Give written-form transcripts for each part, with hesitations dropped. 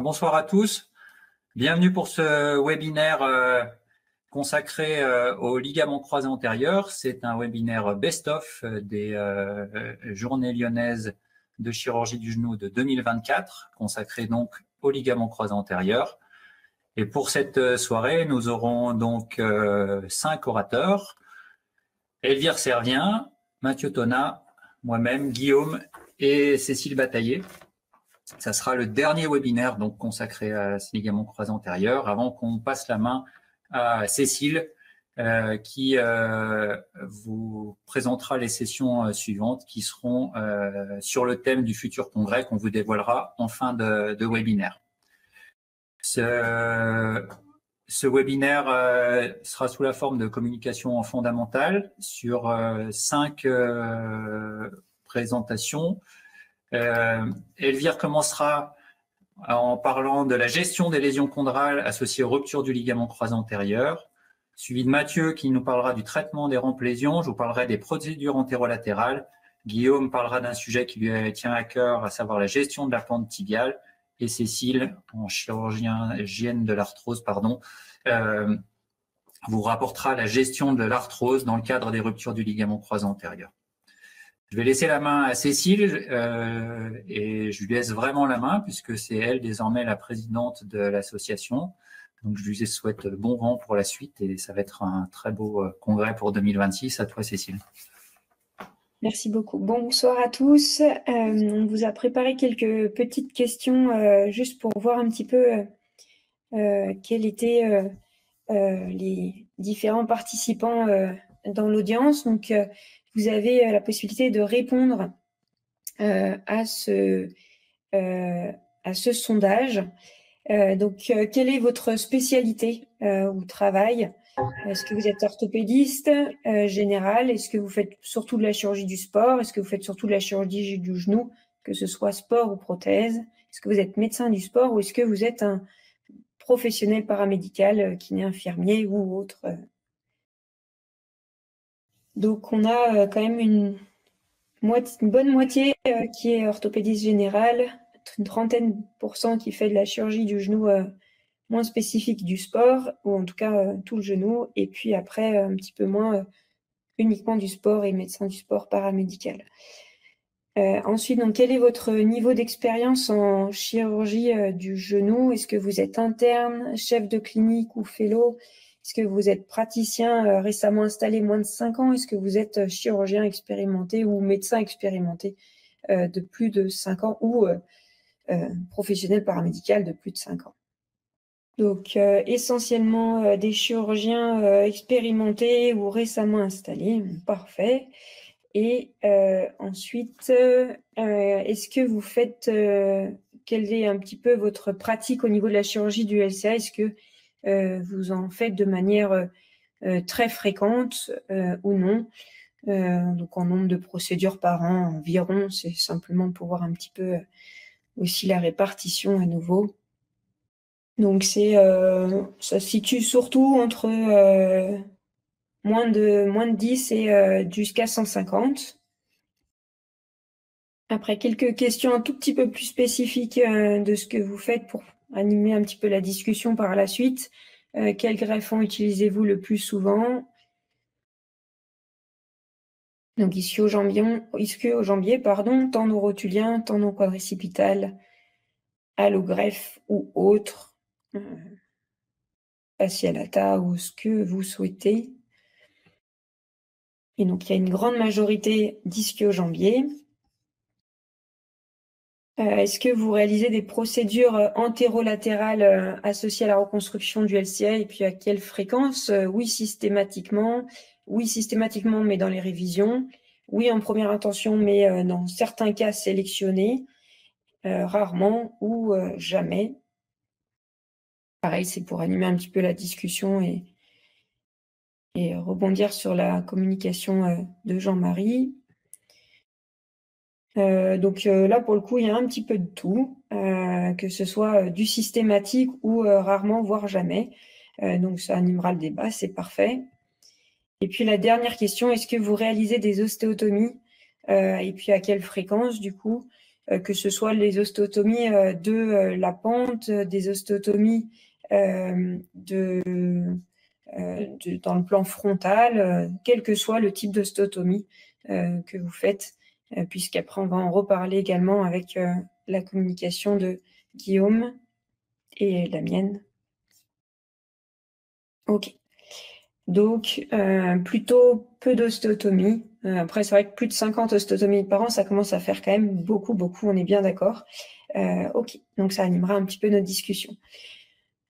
Bonsoir à tous. Bienvenue pour ce webinaire consacré aux ligaments croisés antérieurs. C'est un webinaire best-of des journées lyonnaises de chirurgie du genou de 2024, consacré donc aux ligaments croisés antérieurs. Et pour cette soirée, nous aurons donc 5 orateurs. Elvire Servien, Mathieu Tonat, moi-même, Guillaume et Cécile Bataillé. Ça sera le dernier webinaire donc consacré à ces ligaments croisés antérieurs avant qu'on passe la main à Cécile qui vous présentera les sessions suivantes qui seront sur le thème du futur congrès qu'on vous dévoilera en fin de webinaire. Ce webinaire sera sous la forme de communication fondamentale sur 5 présentations. Elvire commencera en parlant de la gestion des lésions chondrales associées aux ruptures du ligament croisé antérieur, suivi de Mathieu qui nous parlera du traitement des rampes lésions. Je vous parlerai des procédures antérolatérales. Guillaume parlera d'un sujet qui lui tient à cœur, à savoir la gestion de la pente tibiale. Et Cécile, en chirurgienne de l'arthrose, vous rapportera la gestion de l'arthrose dans le cadre des ruptures du ligament croisé antérieur. Je vais laisser la main à Cécile et je lui laisse vraiment la main puisque c'est elle désormais la présidente de l'association. Donc je lui souhaite bon vent pour la suite et ça va être un très beau congrès pour 2026. À toi Cécile. Merci beaucoup. Bonsoir à tous. On vous a préparé quelques petites questions juste pour voir un petit peu quels étaient les différents participants dans l'audience. Donc vous avez la possibilité de répondre à ce sondage. Quelle est votre spécialité ou travail? Est-ce que vous êtes orthopédiste général? Est-ce que vous faites surtout de la chirurgie du sport? Est-ce que vous faites surtout de la chirurgie du genou, que ce soit sport ou prothèse? Est-ce que vous êtes médecin du sport ou est-ce que vous êtes un professionnel paramédical, kiné, infirmier ou autre? Donc, on a quand même une bonne moitié qui est orthopédiste général, une 30% qui fait de la chirurgie du genou moins spécifique du sport, ou en tout cas tout le genou, et puis après un petit peu moins uniquement du sport et médecin du sport paramédical. Ensuite, donc, quel est votre niveau d'expérience en chirurgie du genou? Est-ce que vous êtes interne, chef de clinique ou fellow? Est-ce que vous êtes praticien récemment installé moins de 5 ans? Est-ce que vous êtes chirurgien expérimenté ou médecin expérimenté de plus de 5 ans ou professionnel paramédical de plus de 5 ans? Donc, essentiellement des chirurgiens expérimentés ou récemment installés. Parfait. Et ensuite, est-ce que vous faites, quelle est un petit peu votre pratique au niveau de la chirurgie du LCA? Est-ce que vous en faites de manière très fréquente ou non? Donc, en nombre de procédures par an environ, c'est simplement pour voir un petit peu aussi la répartition à nouveau. Donc, ça se situe surtout entre moins de 10 et jusqu'à 150. Après, quelques questions un tout petit peu plus spécifiques de ce que vous faites pour animer un petit peu la discussion par la suite. Quel greffon utilisez-vous le plus souvent? Donc, ischio-jambier, tendon rotulien, tendon quadricipital, allogreffe ou autre, fascialata ou ce que vous souhaitez. Et donc, il y a une grande majorité d'ischio-jambier. Est-ce que vous réalisez des procédures antérolatérales associées à la reconstruction du LCA et puis à quelle fréquence? Oui, systématiquement, mais dans les révisions. Oui, en première intention, mais dans certains cas sélectionnés, rarement ou jamais. Pareil, c'est pour animer un petit peu la discussion et rebondir sur la communication de Jean-Marie. Donc là, pour le coup, il y a un petit peu de tout, que ce soit du systématique ou rarement, voire jamais. Donc ça animera le débat, c'est parfait. Et puis la dernière question, est-ce que vous réalisez des ostéotomies et puis à quelle fréquence du coup? que ce soit les ostéotomies de la pente, des ostéotomies dans le plan frontal, quel que soit le type d'ostéotomie que vous faites, puisqu'après on va en reparler également avec la communication de Guillaume et la mienne. Ok. Donc, plutôt peu d'ostéotomie. Après, c'est vrai que plus de 50 ostéotomies par an, ça commence à faire quand même beaucoup, on est bien d'accord. Ok, donc ça animera un petit peu notre discussion.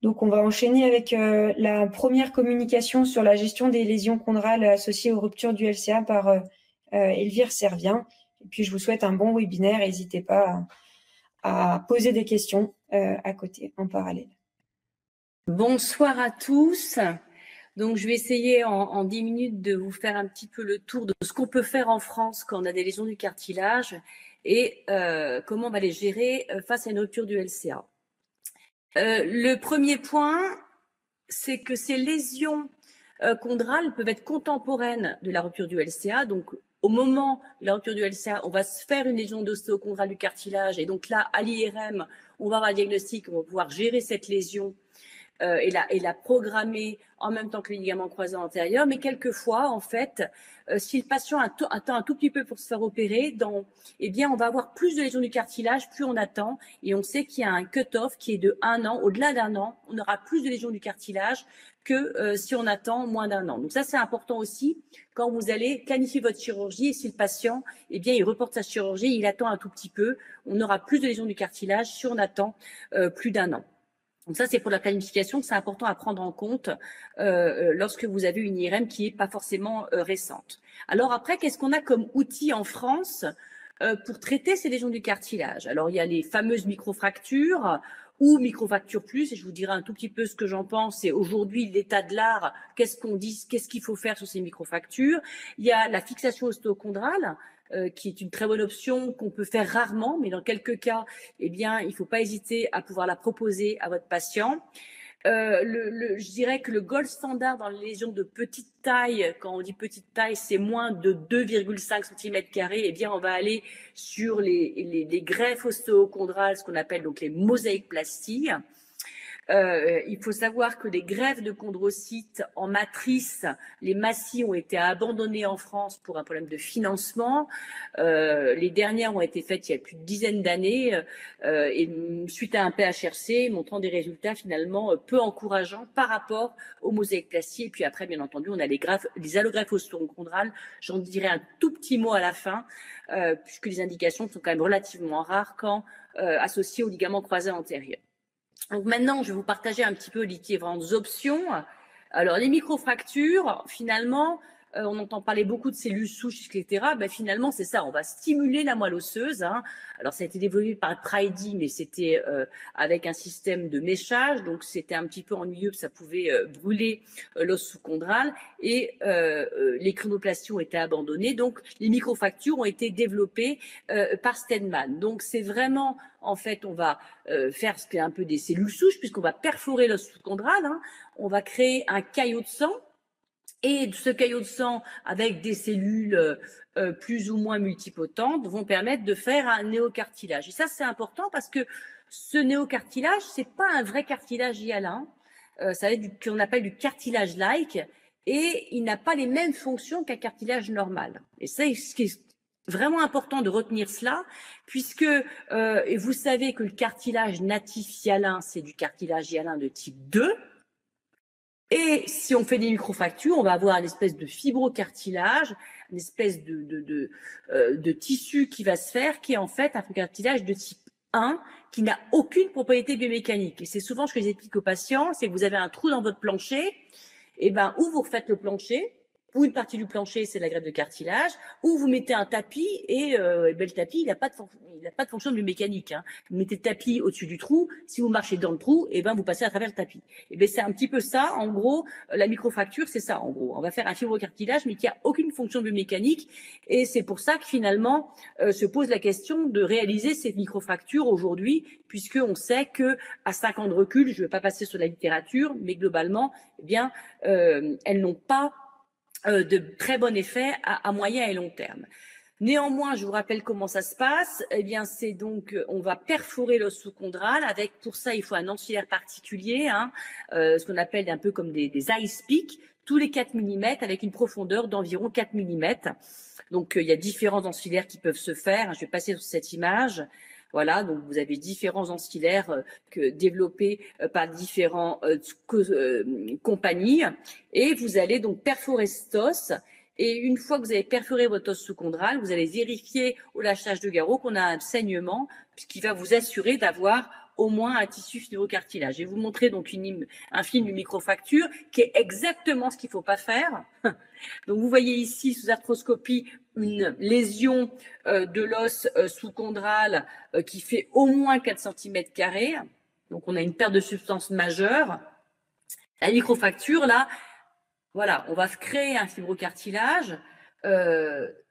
Donc, on va enchaîner avec la première communication sur la gestion des lésions chondrales associées aux ruptures du LCA par Elvire Servien. Et puis, je vous souhaite un bon webinaire. N'hésitez pas à poser des questions à côté, en parallèle. Bonsoir à tous. Donc, je vais essayer en 10 minutes de vous faire un petit peu le tour de ce qu'on peut faire en France quand on a des lésions du cartilage et comment on va les gérer face à une rupture du LCA. Le premier point, c'est que ces lésions chondrales peuvent être contemporaines de la rupture du LCA. Donc, au moment de la rupture du LCA, on va se faire une lésion d'ostéochondrale du cartilage. Et donc là, à l'IRM, on va avoir un diagnostic, on va pouvoir gérer cette lésion et la programmer en même temps que les ligaments croisés antérieurs. Mais quelquefois, en fait, si le patient attend un tout petit peu pour se faire opérer, eh bien, on va avoir plus de lésions du cartilage, plus on attend. Et on sait qu'il y a un cut-off qui est de 1 an. Au-delà d'1 an, on aura plus de lésions du cartilage que si on attend moins d'1 an. Donc ça, c'est important aussi quand vous allez planifier votre chirurgie. Et si le patient, eh bien, il reporte sa chirurgie, il attend un tout petit peu, on aura plus de lésions du cartilage si on attend plus d'1 an. Donc ça, c'est pour la planification, c'est important à prendre en compte lorsque vous avez une IRM qui n'est pas forcément récente. Alors après, qu'est-ce qu'on a comme outil en France pour traiter ces lésions du cartilage? Alors, il y a les fameuses microfractures ou microfractures plus, et je vous dirai un tout petit peu ce que j'en pense. Et aujourd'hui, l'état de l'art, qu'est-ce qu'on dit, qu'est-ce qu'il faut faire sur ces microfractures? Il y a la fixation ostéochondrale, qui est une très bonne option qu'on peut faire rarement, mais dans quelques cas, eh bien, il ne faut pas hésiter à pouvoir la proposer à votre patient. Je dirais que le gold standard dans les lésions de petite taille, quand on dit petite taille, c'est moins de 2,5 cm², eh bien, on va aller sur les greffes ostéochondrales, ce qu'on appelle donc les mosaïques-plasties. Il faut savoir que les greffes de chondrocytes en matrice, les MACI, ont été abandonnées en France pour un problème de financement. Les dernières ont été faites il y a plus de dizaines d'années et suite à un PHRC montrant des résultats finalement peu encourageants par rapport aux mosaïques-plasties. Et puis après, bien entendu, on a les allogreffes ostéochondrales. J'en dirai un tout petit mot à la fin, puisque les indications sont quand même relativement rares quand associées aux ligaments croisés antérieurs. Donc maintenant, je vais vous partager un petit peu les différentes options. Alors, les microfractures, finalement, on entend parler beaucoup de cellules souches, etc. Ben, finalement, c'est ça, on va stimuler la moelle osseuse. Hein. Alors, ça a été développé par Pridey, mais c'était avec un système de méchage. Donc, c'était un petit peu ennuyeux, ça pouvait brûler l'os sous-chondral. Et les crinoplasties ont été abandonnées. Donc, les microfractures ont été développées par Stedman. Donc, c'est vraiment, en fait, on va faire ce qu'est un peu des cellules souches, puisqu'on va perforer l'os sous-chondral. Hein. On va créer un caillot de sang. Et ce caillot de sang, avec des cellules plus ou moins multipotentes, vont permettre de faire un néocartilage. Et ça, c'est important parce que ce néocartilage, c'est pas un vrai cartilage hyalin. Ça va être qu'on appelle du cartilage-like. Et il n'a pas les mêmes fonctions qu'un cartilage normal. Et ça, ce qui est vraiment important de retenir cela, puisque et vous savez que le cartilage natif hyalin, c'est du cartilage hyalin de type 2. Et si on fait des microfractures, on va avoir une espèce de fibrocartilage, une espèce de tissu qui va se faire, qui est en fait un cartilage de type 1, qui n'a aucune propriété biomécanique. Et c'est souvent ce que j'explique aux patients, c'est que vous avez un trou dans votre plancher, et ben ou vous refaites le plancher, ou une partie du plancher, c'est la greffe de cartilage, ou vous mettez un tapis et le tapis, il n'a pas de fonction biomécanique. Hein. Vous mettez le tapis au-dessus du trou, si vous marchez dans le trou, et ben vous passez à travers le tapis. Et ben c'est un petit peu ça, en gros, la microfracture, c'est ça, en gros. On va faire un fibrocartilage, mais qui a aucune fonction biomécanique, et c'est pour ça que finalement se pose la question de réaliser cette microfracture aujourd'hui, puisqu'on sait que à 5 ans de recul, je ne vais pas passer sur la littérature, mais globalement, eh bien, elles n'ont pas de très bon effet à moyen et long terme. Néanmoins, je vous rappelle comment ça se passe. Eh bien, c'est donc, on va perforer l'os sous-chondral avec, pour ça, il faut un ancillaire particulier, hein, ce qu'on appelle un peu comme des ice picks, tous les 4 mm avec une profondeur d'environ 4 mm. Donc, il y a différents ancillaires qui peuvent se faire. Je vais passer sur cette image. Voilà, donc vous avez différents ancillaires développés par différentes compagnies. Et vous allez donc perforer cet os. Et une fois que vous avez perforé votre os sous-chondral, vous allez vérifier au lâchage de garrot qu'on a un saignement, qui va vous assurer d'avoir au moins un tissu neurocartilage. Je vais vous montrer donc un film de microfracture qui est exactement ce qu'il ne faut pas faire. Donc vous voyez ici sous arthroscopie une lésion de l'os sous-chondral qui fait au moins 4 cm². Donc on a une perte de substance majeure. La microfracture là, voilà, on va créer un fibrocartilage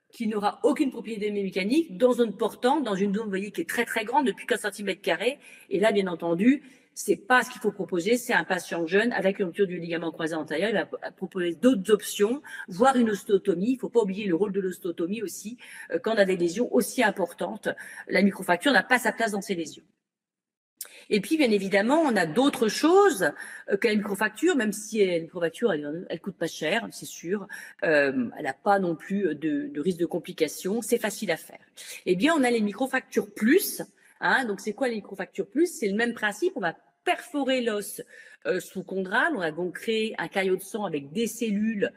qui n'aura aucune propriété mécanique dans zone portante, dans une zone, vous voyez, qui est très très grande, depuis 4 cm². Et là, bien entendu, c'est pas ce qu'il faut proposer. C'est un patient jeune avec une rupture du ligament croisé antérieur. Il va proposer d'autres options, voire une ostéotomie. Il ne faut pas oublier le rôle de l'ostéotomie aussi quand on a des lésions aussi importantes. La microfracture n'a pas sa place dans ces lésions. Et puis, bien évidemment, on a d'autres choses que la microfracture, même si la microfracture, elle coûte pas cher, c'est sûr. Elle n'a pas non plus de risque de complications. C'est facile à faire. Eh bien, on a les microfractures plus. Hein, donc, c'est quoi les microfractures plus? C'est le même principe. On va perforer l'os sous-chondral. On va donc créer un caillot de sang avec des cellules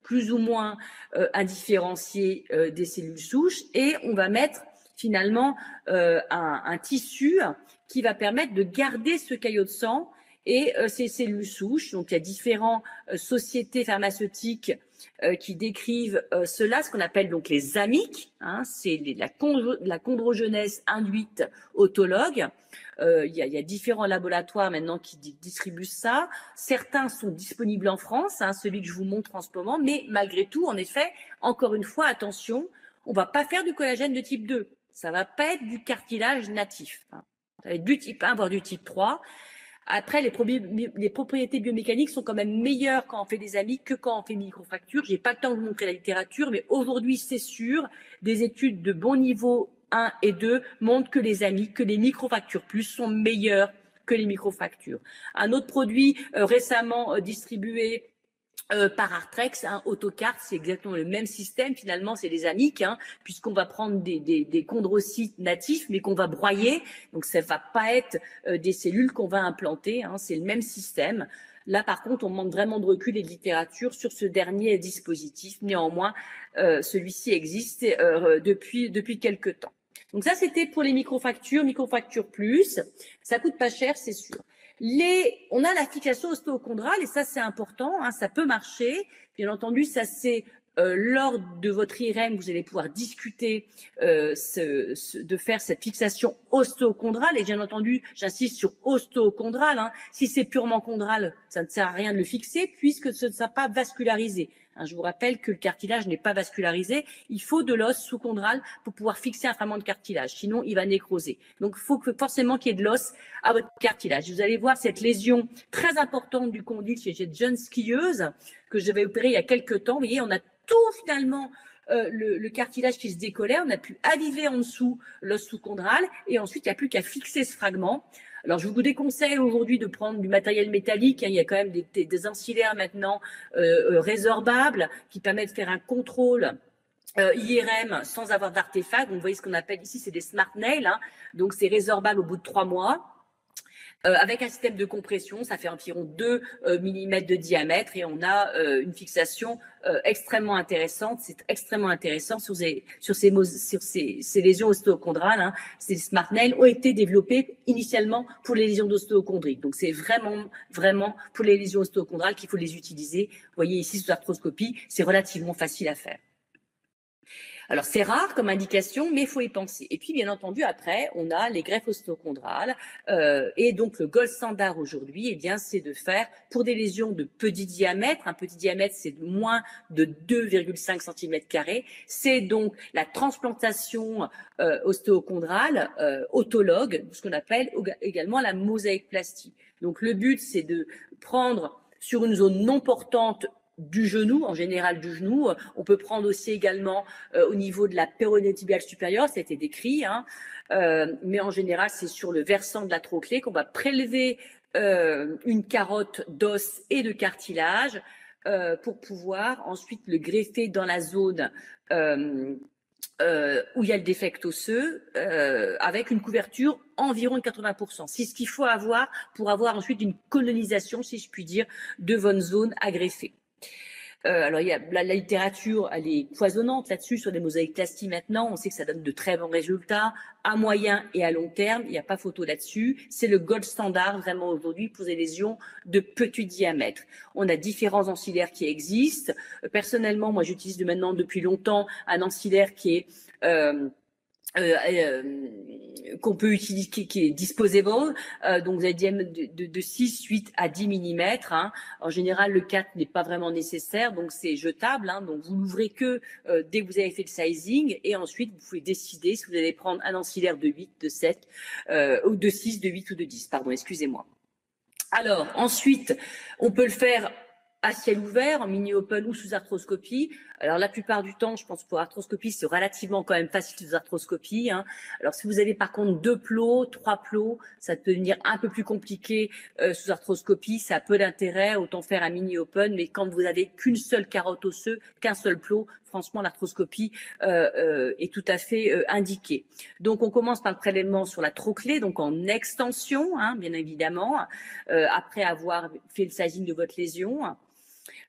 plus ou moins indifférenciées des cellules souches. Et on va mettre finalement un tissu qui va permettre de garder ce caillot de sang et ces cellules souches. Donc, il y a différentes sociétés pharmaceutiques qui décrivent cela, ce qu'on appelle donc les amiques. Hein, c'est la chondrogenèse induite autologue. Il y a différents laboratoires maintenant qui distribuent ça. Certains sont disponibles en France, hein, celui que je vous montre en ce moment, mais malgré tout, en effet, encore une fois, attention, on ne va pas faire du collagène de type 2. Ça ne va pas être du cartilage natif. Hein. Ça va être du type 1, voire du type 3. Après, les propriétés biomécaniques sont quand même meilleures quand on fait des amiques que quand on fait microfracture. Je n'ai pas le temps de vous montrer la littérature, mais aujourd'hui, c'est sûr, des études de bon niveau 1 et 2 montrent que les amiques, que les microfractures plus sont meilleures que les microfractures. Un autre produit récemment distribué par Artrex, hein, Autocart, c'est exactement le même système. Finalement, c'est les amiques, hein, puisqu'on va prendre des chondrocytes natifs, mais qu'on va broyer. Donc, ça va pas être des cellules qu'on va implanter. Hein, c'est le même système. Là, par contre, on manque vraiment de recul et de littérature sur ce dernier dispositif. Néanmoins, celui-ci existe depuis quelques temps. Donc ça, c'était pour les microfractures plus. Ça coûte pas cher, c'est sûr. On a la fixation ostéochondrale et ça c'est important, hein, ça peut marcher. Bien entendu, ça c'est lors de votre IRM, vous allez pouvoir discuter de faire cette fixation ostéochondrale. Et bien entendu, j'insiste sur ostéochondrale. Hein. Si c'est purement chondral, ça ne sert à rien de le fixer puisque ce ne sera pas vascularisé. Hein, je vous rappelle que le cartilage n'est pas vascularisé. Il faut de l'os sous-chondral pour pouvoir fixer un fragment de cartilage. Sinon, il va nécroser. Donc, il faut forcément qu'il y ait de l'os à votre cartilage. Vous allez voir cette lésion très importante du condyle chez cette jeune skieuse que je vais opérer il y a quelques temps. Vous voyez, on a tout finalement le cartilage qui se décollait. On a pu aviver en dessous l'os sous-chondral et ensuite, il n'y a plus qu'à fixer ce fragment. Alors, je vous déconseille aujourd'hui de prendre du matériel métallique. Hein, il y a quand même des ancillaires maintenant résorbables qui permettent de faire un contrôle IRM sans avoir d'artefact. Donc, vous voyez ce qu'on appelle ici, c'est des smart nails. Hein, donc, c'est résorbable au bout de 3 mois. Avec un système de compression, ça fait environ 2 mm de diamètre et on a une fixation extrêmement intéressante. C'est extrêmement intéressant sur ces lésions ostéochondrales. Hein. Ces smart nails ont été développés initialement pour les lésions d'ostéochondrie. Donc, c'est vraiment pour les lésions ostéochondrales qu'il faut les utiliser. Vous voyez ici sous arthroscopie, c'est relativement facile à faire. Alors, c'est rare comme indication, mais il faut y penser. Et puis, bien entendu, après, on a les greffes ostéochondrales. Et donc, le gold standard aujourd'hui, eh bien, c'est de faire, pour des lésions de petit diamètre, un petit diamètre, c'est moins de 2,5 cm², c'est donc la transplantation ostéochondrale autologue, ce qu'on appelle également la mosaïqueplastie. Donc, le but, c'est de prendre sur une zone non portante du genou, en général du genou. On peut prendre aussi également au niveau de la péronée tibiale supérieure, ça a été décrit, hein, mais en général, c'est sur le versant de la trochlée qu'on va prélever une carotte d'os et de cartilage pour pouvoir ensuite le greffer dans la zone où il y a le défect osseux, avec une couverture environ de 80%. C'est ce qu'il faut avoir pour avoir ensuite une colonisation, si je puis dire, de votre zone à greffer. Alors, il y a, la littérature, elle est foisonnante là-dessus, sur les mosaïcplasties maintenant. On sait que ça donne de très bons résultats à moyen et à long terme. Il n'y a pas photo là-dessus. C'est le gold standard vraiment aujourd'hui pour des lésions de petit diamètre. On a différents ancillaires qui existent. Personnellement, moi, j'utilise maintenant depuis longtemps un ancillaire qui est qu'on peut utiliser, qui est disposable, donc vous avez de 6, 8 à 10 mm. Hein. En général, le 4 n'est pas vraiment nécessaire, donc c'est jetable. Hein. Donc vous l'ouvrez que dès que vous avez fait le sizing, et ensuite vous pouvez décider si vous allez prendre un ancillaire de 8, de 7, ou de 6, de 8 ou de 10. Pardon, excusez-moi. Alors ensuite, on peut le faire à ciel ouvert, en mini-open ou sous arthroscopie. Alors, la plupart du temps, je pense que pour arthroscopie, c'est relativement quand même facile sous arthroscopie. Hein. Alors, si vous avez par contre 2 plots, 3 plots, ça peut devenir un peu plus compliqué sous arthroscopie. Ça a peu d'intérêt, autant faire un mini-open. Mais quand vous n'avez qu'une seule carotte osseuse, qu'un seul plot, franchement, l'arthroscopie est tout à fait indiquée. Donc, on commence par le prélèvement sur la trochlée, donc en extension, hein, bien évidemment, après avoir fait le sizing de votre lésion.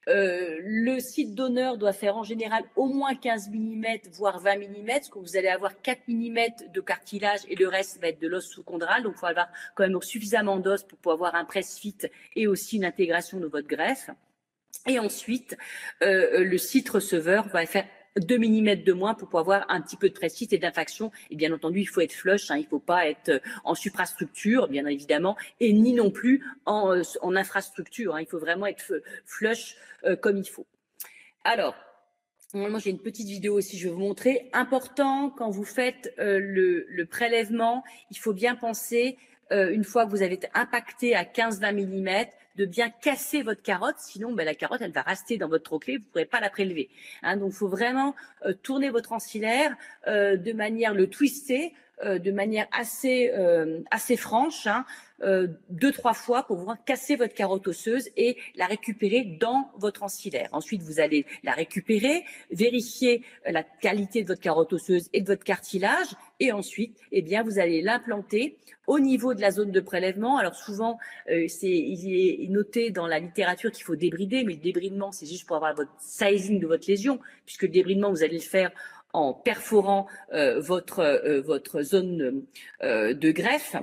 Le site donneur doit faire en général au moins 15 mm, voire 20 mm, parce que vous allez avoir 4 mm de cartilage et le reste va être de l'os sous-chondral. Donc, il faut avoir quand même suffisamment d'os pour pouvoir avoir un press-fit et aussi une intégration de votre greffe. Et ensuite, le site receveur va faire 2 mm de moins pour pouvoir avoir un petit peu de press-fit et d'infaction. Et bien entendu, il faut être flush, hein, il ne faut pas être en suprastructure, bien évidemment, et ni non plus en infrastructure. Hein, il faut vraiment être flush comme il faut. Alors, normalement, j'ai une petite vidéo aussi, je vais vous montrer. Important, quand vous faites le prélèvement, il faut bien penser, une fois que vous avez été impacté à 15-20 mm, de bien casser votre carotte, sinon la carotte elle va rester dans votre trochlée, vous ne pourrez pas la prélever. Hein, donc il faut vraiment tourner votre ancillaire de manière le twister, de manière assez franche, hein, 2-3 fois pour pouvoir casser votre carotte osseuse et la récupérer dans votre ancillaire. Ensuite, vous allez la récupérer, vérifier la qualité de votre carotte osseuse et de votre cartilage, et ensuite, eh bien, vous allez l'implanter au niveau de la zone de prélèvement. Alors souvent, il est noté dans la littérature qu'il faut débrider, mais le débridement, c'est juste pour avoir votre sizing de votre lésion, puisque le débridement, vous allez le faire en perforant votre zone de greffe.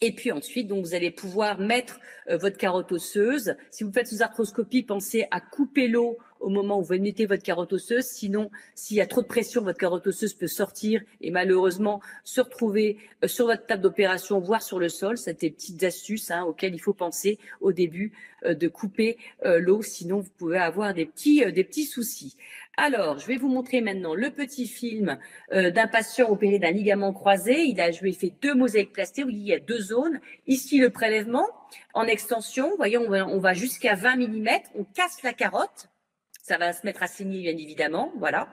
Et puis ensuite, donc, vous allez pouvoir mettre votre carotte osseuse. Si vous faites sous arthroscopie, pensez à couper l'eau au moment où vous mettez votre carotte osseuse. Sinon, s'il y a trop de pression, votre carotte osseuse peut sortir et malheureusement se retrouver sur votre table d'opération, voire sur le sol. C'est des petites astuces auxquelles il faut penser au début de couper l'eau. Sinon, vous pouvez avoir des petits soucis. Alors, je vais vous montrer maintenant le petit film d'un patient opéré d'un ligament croisé. Je lui ai fait 2 mosaïcplasties où il y a 2 zones. Ici, le prélèvement en extension. Vous voyez, on va jusqu'à 20 mm. On casse la carotte. Ça va se mettre à saigner, bien évidemment. Voilà.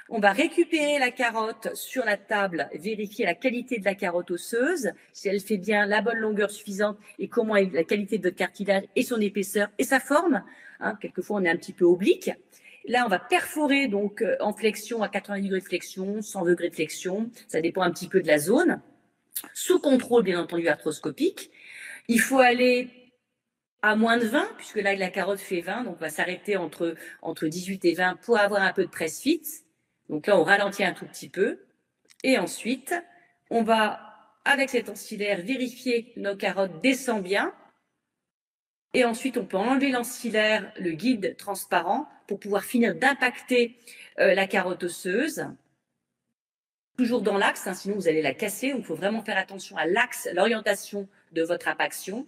On va récupérer la carotte sur la table, vérifier la qualité de la carotte osseuse, si elle fait bien la bonne longueur suffisante et comment est la qualité de votre cartilage et son épaisseur et sa forme. Hein, quelquefois, on est un petit peu oblique. Là, on va perforer donc en flexion à 90 degrés de flexion, 100 degrés de flexion. Ça dépend un petit peu de la zone. Sous contrôle, bien entendu, arthroscopique. Il faut aller à moins de 20, puisque là, la carotte fait 20. Donc, on va s'arrêter entre 18 et 20 pour avoir un peu de press fit. Donc là, on ralentit un tout petit peu. Et ensuite, on va, avec cet ancillaire, vérifier que nos carottes descendent bien. Et ensuite, on peut enlever l'ancillaire, le guide transparent, pour pouvoir finir d'impacter la carotte osseuse. Toujours dans l'axe, sinon vous allez la casser. Donc, il faut vraiment faire attention à l'axe, l'orientation de votre impaction.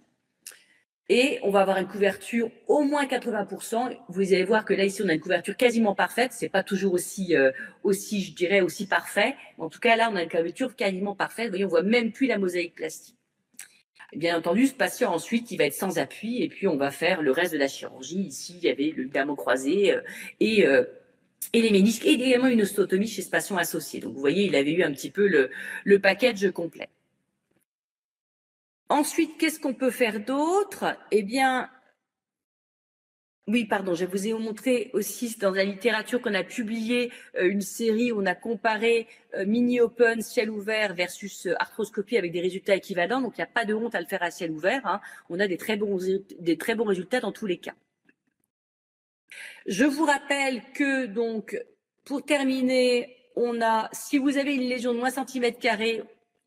Et on va avoir une couverture au moins 80%. Vous allez voir que là, ici, on a une couverture quasiment parfaite. C'est pas toujours aussi, je dirais, aussi parfait. En tout cas, là, on a une couverture quasiment parfaite. Vous voyez, on voit même plus la mosaïcplastie. Bien entendu, ce patient, ensuite, il va être sans appui et puis on va faire le reste de la chirurgie. Ici, il y avait le ligament croisé et les ménisques et également une ostéotomie chez ce patient associé. Donc, vous voyez, il avait eu un petit peu le package complet. Ensuite, qu'est-ce qu'on peut faire d'autre? Eh bien, oui, pardon, je vous ai montré aussi dans la littérature qu'on a publié une série où on a comparé mini-open, ciel ouvert versus arthroscopie avec des résultats équivalents. Donc, il n'y a pas de honte à le faire à ciel ouvert, hein. On a des très bons résultats dans tous les cas. Je vous rappelle que, donc, pour terminer, si vous avez une lésion de moins cm²,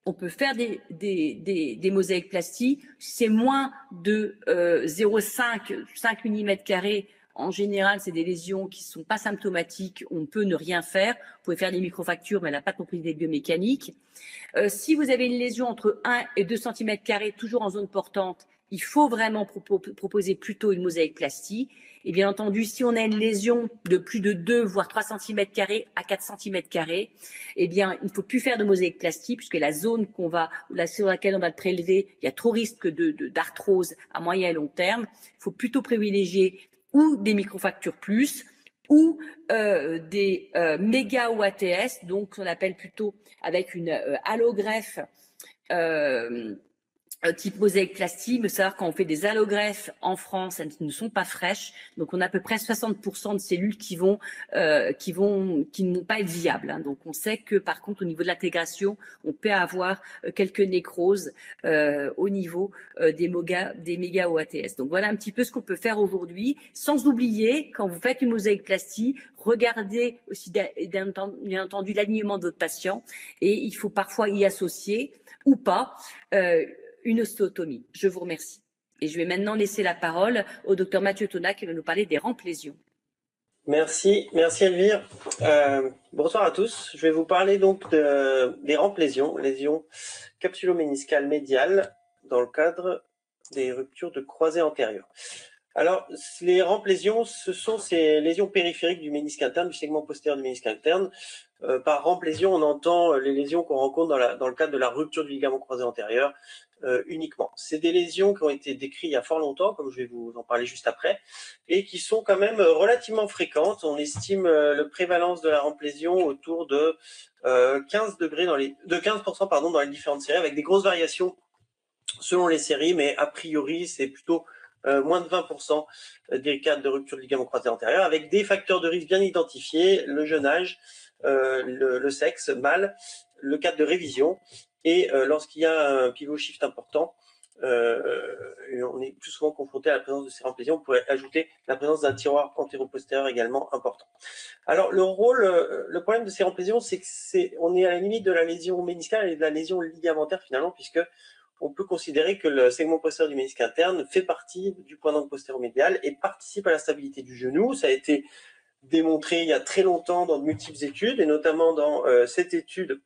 on peut faire des mosaïques-plasties. Si c'est moins de 0,5 mm², en général, c'est des lésions qui ne sont pas symptomatiques. On peut ne rien faire. Vous pouvez faire des microfractures, mais elle n'a pas compris des biomécaniques. Si vous avez une lésion entre 1 et 2 cm², toujours en zone portante, il faut vraiment proposer plutôt une mosaïque-plastie. Et bien entendu, si on a une lésion de plus de 2 voire 3 cm² à 4 cm², eh bien, il ne faut plus faire de mosaïque-plastie puisque la zone sur laquelle on va le prélever, il y a trop risque d'arthrose à moyen et long terme. Il faut plutôt privilégier ou des microfractures plus ou des méga OATS, donc on appelle plutôt avec une allogreffe type mosaïque-plastie, mais savoir quand on fait des allogreffes en France, elles ne sont pas fraîches, donc on a à peu près 60% de cellules qui ne vont pas être viables, hein. Donc on sait que par contre au niveau de l'intégration, on peut avoir quelques nécroses au niveau des méga OATS. Donc voilà un petit peu ce qu'on peut faire aujourd'hui, sans oublier quand vous faites une mosaïque-plastie, regardez aussi bien entendu l'alignement de votre patient et il faut parfois y associer ou pas une ostéotomie. Je vous remercie. Et je vais maintenant laisser la parole au docteur Mathieu Tonat qui va nous parler des rampes lésions. Merci Elvire. Bonsoir à tous. Je vais vous parler donc des rampes lésions capsulo-méniscales médiales dans le cadre des ruptures de croisée antérieure. Alors, les rampes lésions, ce sont ces lésions périphériques du ménisque interne, du segment postérieur du ménisque interne. Par rampe lésion, on entend les lésions qu'on rencontre dans le cadre de la rupture du ligament croisé antérieur uniquement. C'est des lésions qui ont été décrites il y a fort longtemps, comme je vais vous en parler juste après, et qui sont quand même relativement fréquentes. On estime la prévalence de la rampe lésion autour de 15% dans les différentes séries, avec des grosses variations selon les séries, mais a priori, c'est plutôt moins de 20% des cas de rupture de ligament croisé antérieur, avec des facteurs de risque bien identifiés, le jeune âge, le sexe mâle, le cadre de révision, et lorsqu'il y a un pivot shift important, on est plus souvent confronté à la présence de ces rampes lésions. On pourrait ajouter la présence d'un tiroir antéro-postérieur également important. Alors le problème de ces rampes lésions, c'est qu'on est à la limite de la lésion méniscale et de la lésion ligamentaire finalement, puisque on peut considérer que le segment postérieur du ménisque interne fait partie du point d'angle postéro-médial et participe à la stabilité du genou. Ça a été démontré il y a très longtemps dans de multiples études, et notamment dans cette étude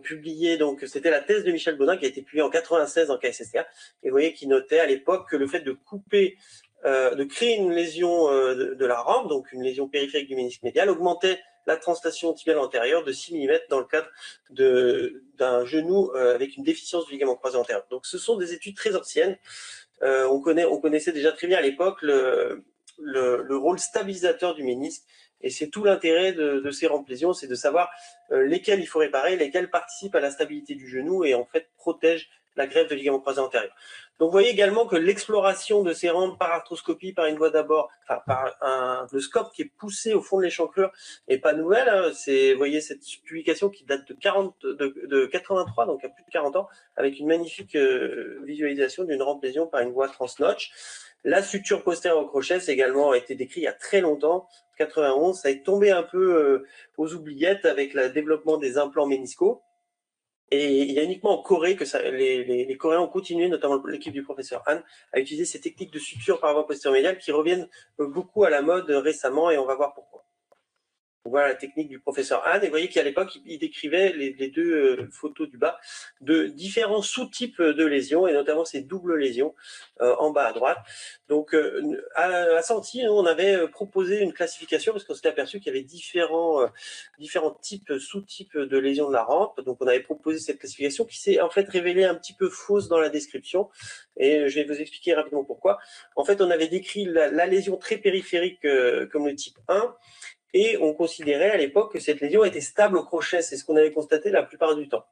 publiée, donc c'était la thèse de Michel Baudin qui a été publiée en 96 en KSSR, et vous voyez qu'il notait à l'époque que le fait de de créer une lésion de la rampe, donc une lésion périphérique du ménisque médial, augmentait la translation tibiale antérieure de 6 mm dans le cadre d'un genou avec une déficience du ligament croisé antérieur. Donc ce sont des études très anciennes. On connaissait déjà très bien à l'époque le rôle stabilisateur du ménisque, et c'est tout l'intérêt de ces rampes lésions, c'est de savoir lesquelles il faut réparer, lesquelles participent à la stabilité du genou et en fait protègent la greffe de ligament croisé antérieur. Donc vous voyez également que l'exploration de ces rampes par arthroscopie, par une voie d'abord, enfin par le scope qui est poussé au fond de l'échancrure, n'est pas nouvelle, hein. Vous voyez cette publication qui date de 83, donc il y a plus de 40 ans, avec une magnifique visualisation d'une rampe lésion par une voie transnotch. La suture postérieure au crochet, c'est également été décrit il y a très longtemps, 91, ça est tombé un peu aux oubliettes avec le développement des implants méniscaux. Et il y a uniquement en Corée que les Coréens ont continué, notamment l'équipe du professeur Han, à utiliser ces techniques de suture par voie postériomédiale qui reviennent beaucoup à la mode récemment, et on va voir pourquoi. Voilà la technique du professeur Hahn. Et vous voyez qu'à l'époque, il décrivait les deux photos du bas de différents sous-types de lésions, et notamment ces doubles lésions en bas à droite. Donc, à Senti, on avait proposé une classification parce qu'on s'était aperçu qu'il y avait différents types, sous-types de lésions de la rampe. Donc, on avait proposé cette classification qui s'est en fait révélée un petit peu fausse dans la description. Et je vais vous expliquer rapidement pourquoi. En fait, on avait décrit la lésion très périphérique comme le type 1. Et on considérait à l'époque que cette lésion était stable au crochet. C'est ce qu'on avait constaté la plupart du temps.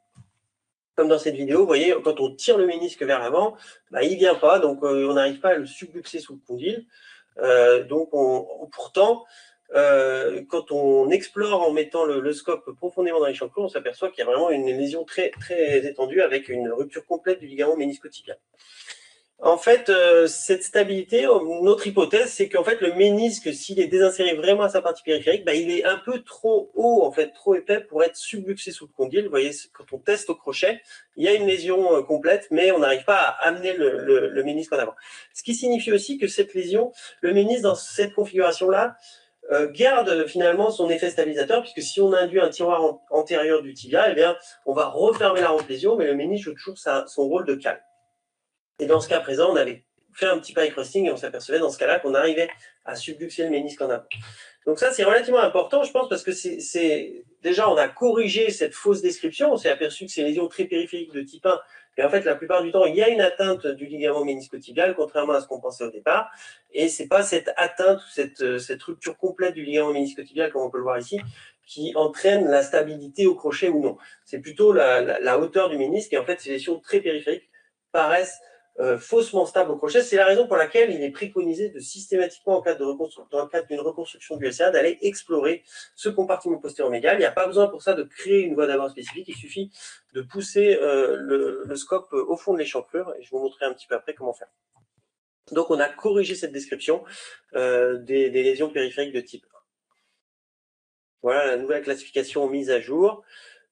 Comme dans cette vidéo, vous voyez, quand on tire le ménisque vers l'avant, bah, il ne vient pas, donc on n'arrive pas à le subluxer sous le condyle. Donc pourtant, quand on explore en mettant le scope profondément dans l'échancrure, on s'aperçoit qu'il y a vraiment une lésion très, très étendue avec une rupture complète du ligament ménisco-tibial. En fait, cette stabilité, notre hypothèse, c'est qu'en fait, le ménisque, s'il est désinséré vraiment à sa partie périphérique, bah, il est un peu trop haut, en fait, trop épais pour être subluxé sous le condyle. Vous voyez, quand on teste au crochet, il y a une lésion complète, mais on n'arrive pas à amener le ménisque en avant. Ce qui signifie aussi que cette lésion, le ménisque dans cette configuration-là, garde finalement son effet stabilisateur, puisque si on induit un tiroir antérieur du tibia, eh bien, on va refermer la rampe lésion, mais le ménisque joue toujours son rôle de cale. Et dans ce cas présent, on avait fait un petit pie crusting et on s'apercevait dans ce cas-là qu'on arrivait à subluxer le ménisque en avant. Donc ça, c'est relativement important, je pense, parce que déjà, on a corrigé cette fausse description. On s'est aperçu que ces lésions très périphériques de type 1, et en fait, la plupart du temps, il y a une atteinte du ligament ménisco-tibial, contrairement à ce qu'on pensait au départ. Et c'est pas cette atteinte, cette rupture complète du ligament ménisco-tibial, comme on peut le voir ici, qui entraîne la stabilité au crochet ou non. C'est plutôt la hauteur du ménisque. Et en fait, ces lésions très périphériques paraissent faussement stable au crochet. C'est la raison pour laquelle il est préconisé de systématiquement, dans le cadre d'une reconstruction du LCA, d'aller explorer ce compartiment postéro-médial. Il n'y a pas besoin pour ça de créer une voie d'abord spécifique, il suffit de pousser le scope au fond de l'échancrure, et je vais vous montrer un petit peu après comment faire. Donc on a corrigé cette description des lésions périphériques de type 1. Voilà la nouvelle classification mise à jour.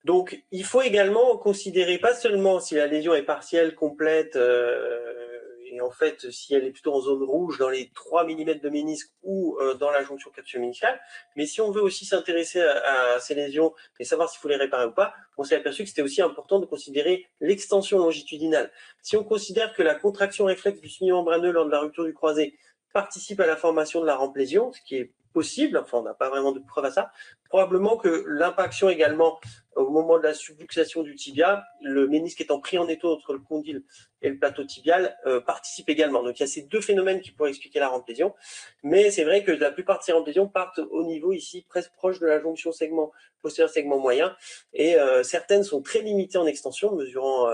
Donc, il faut également considérer pas seulement si la lésion est partielle, complète, et en fait, si elle est plutôt en zone rouge dans les 3 mm de ménisque ou dans la jonction capsulo-méniscale, mais si on veut aussi s'intéresser à ces lésions et savoir s'il faut les réparer ou pas, on s'est aperçu que c'était aussi important de considérer l'extension longitudinale. Si on considère que la contraction réflexe du semi-membraneux lors de la rupture du croisé participe à la formation de la rampe lésion, ce qui est possible, enfin on n'a pas vraiment de preuve à ça, probablement que l'impaction également au moment de la subluxation du tibia, le ménisque étant pris en étau entre le condyle et le plateau tibial, participe également. Donc il y a ces deux phénomènes qui pourraient expliquer la rampe lésion, mais c'est vrai que la plupart de ces rampes lésions partent au niveau ici presque proche de la jonction segment postérieur segment moyen, et certaines sont très limitées en extension, mesurant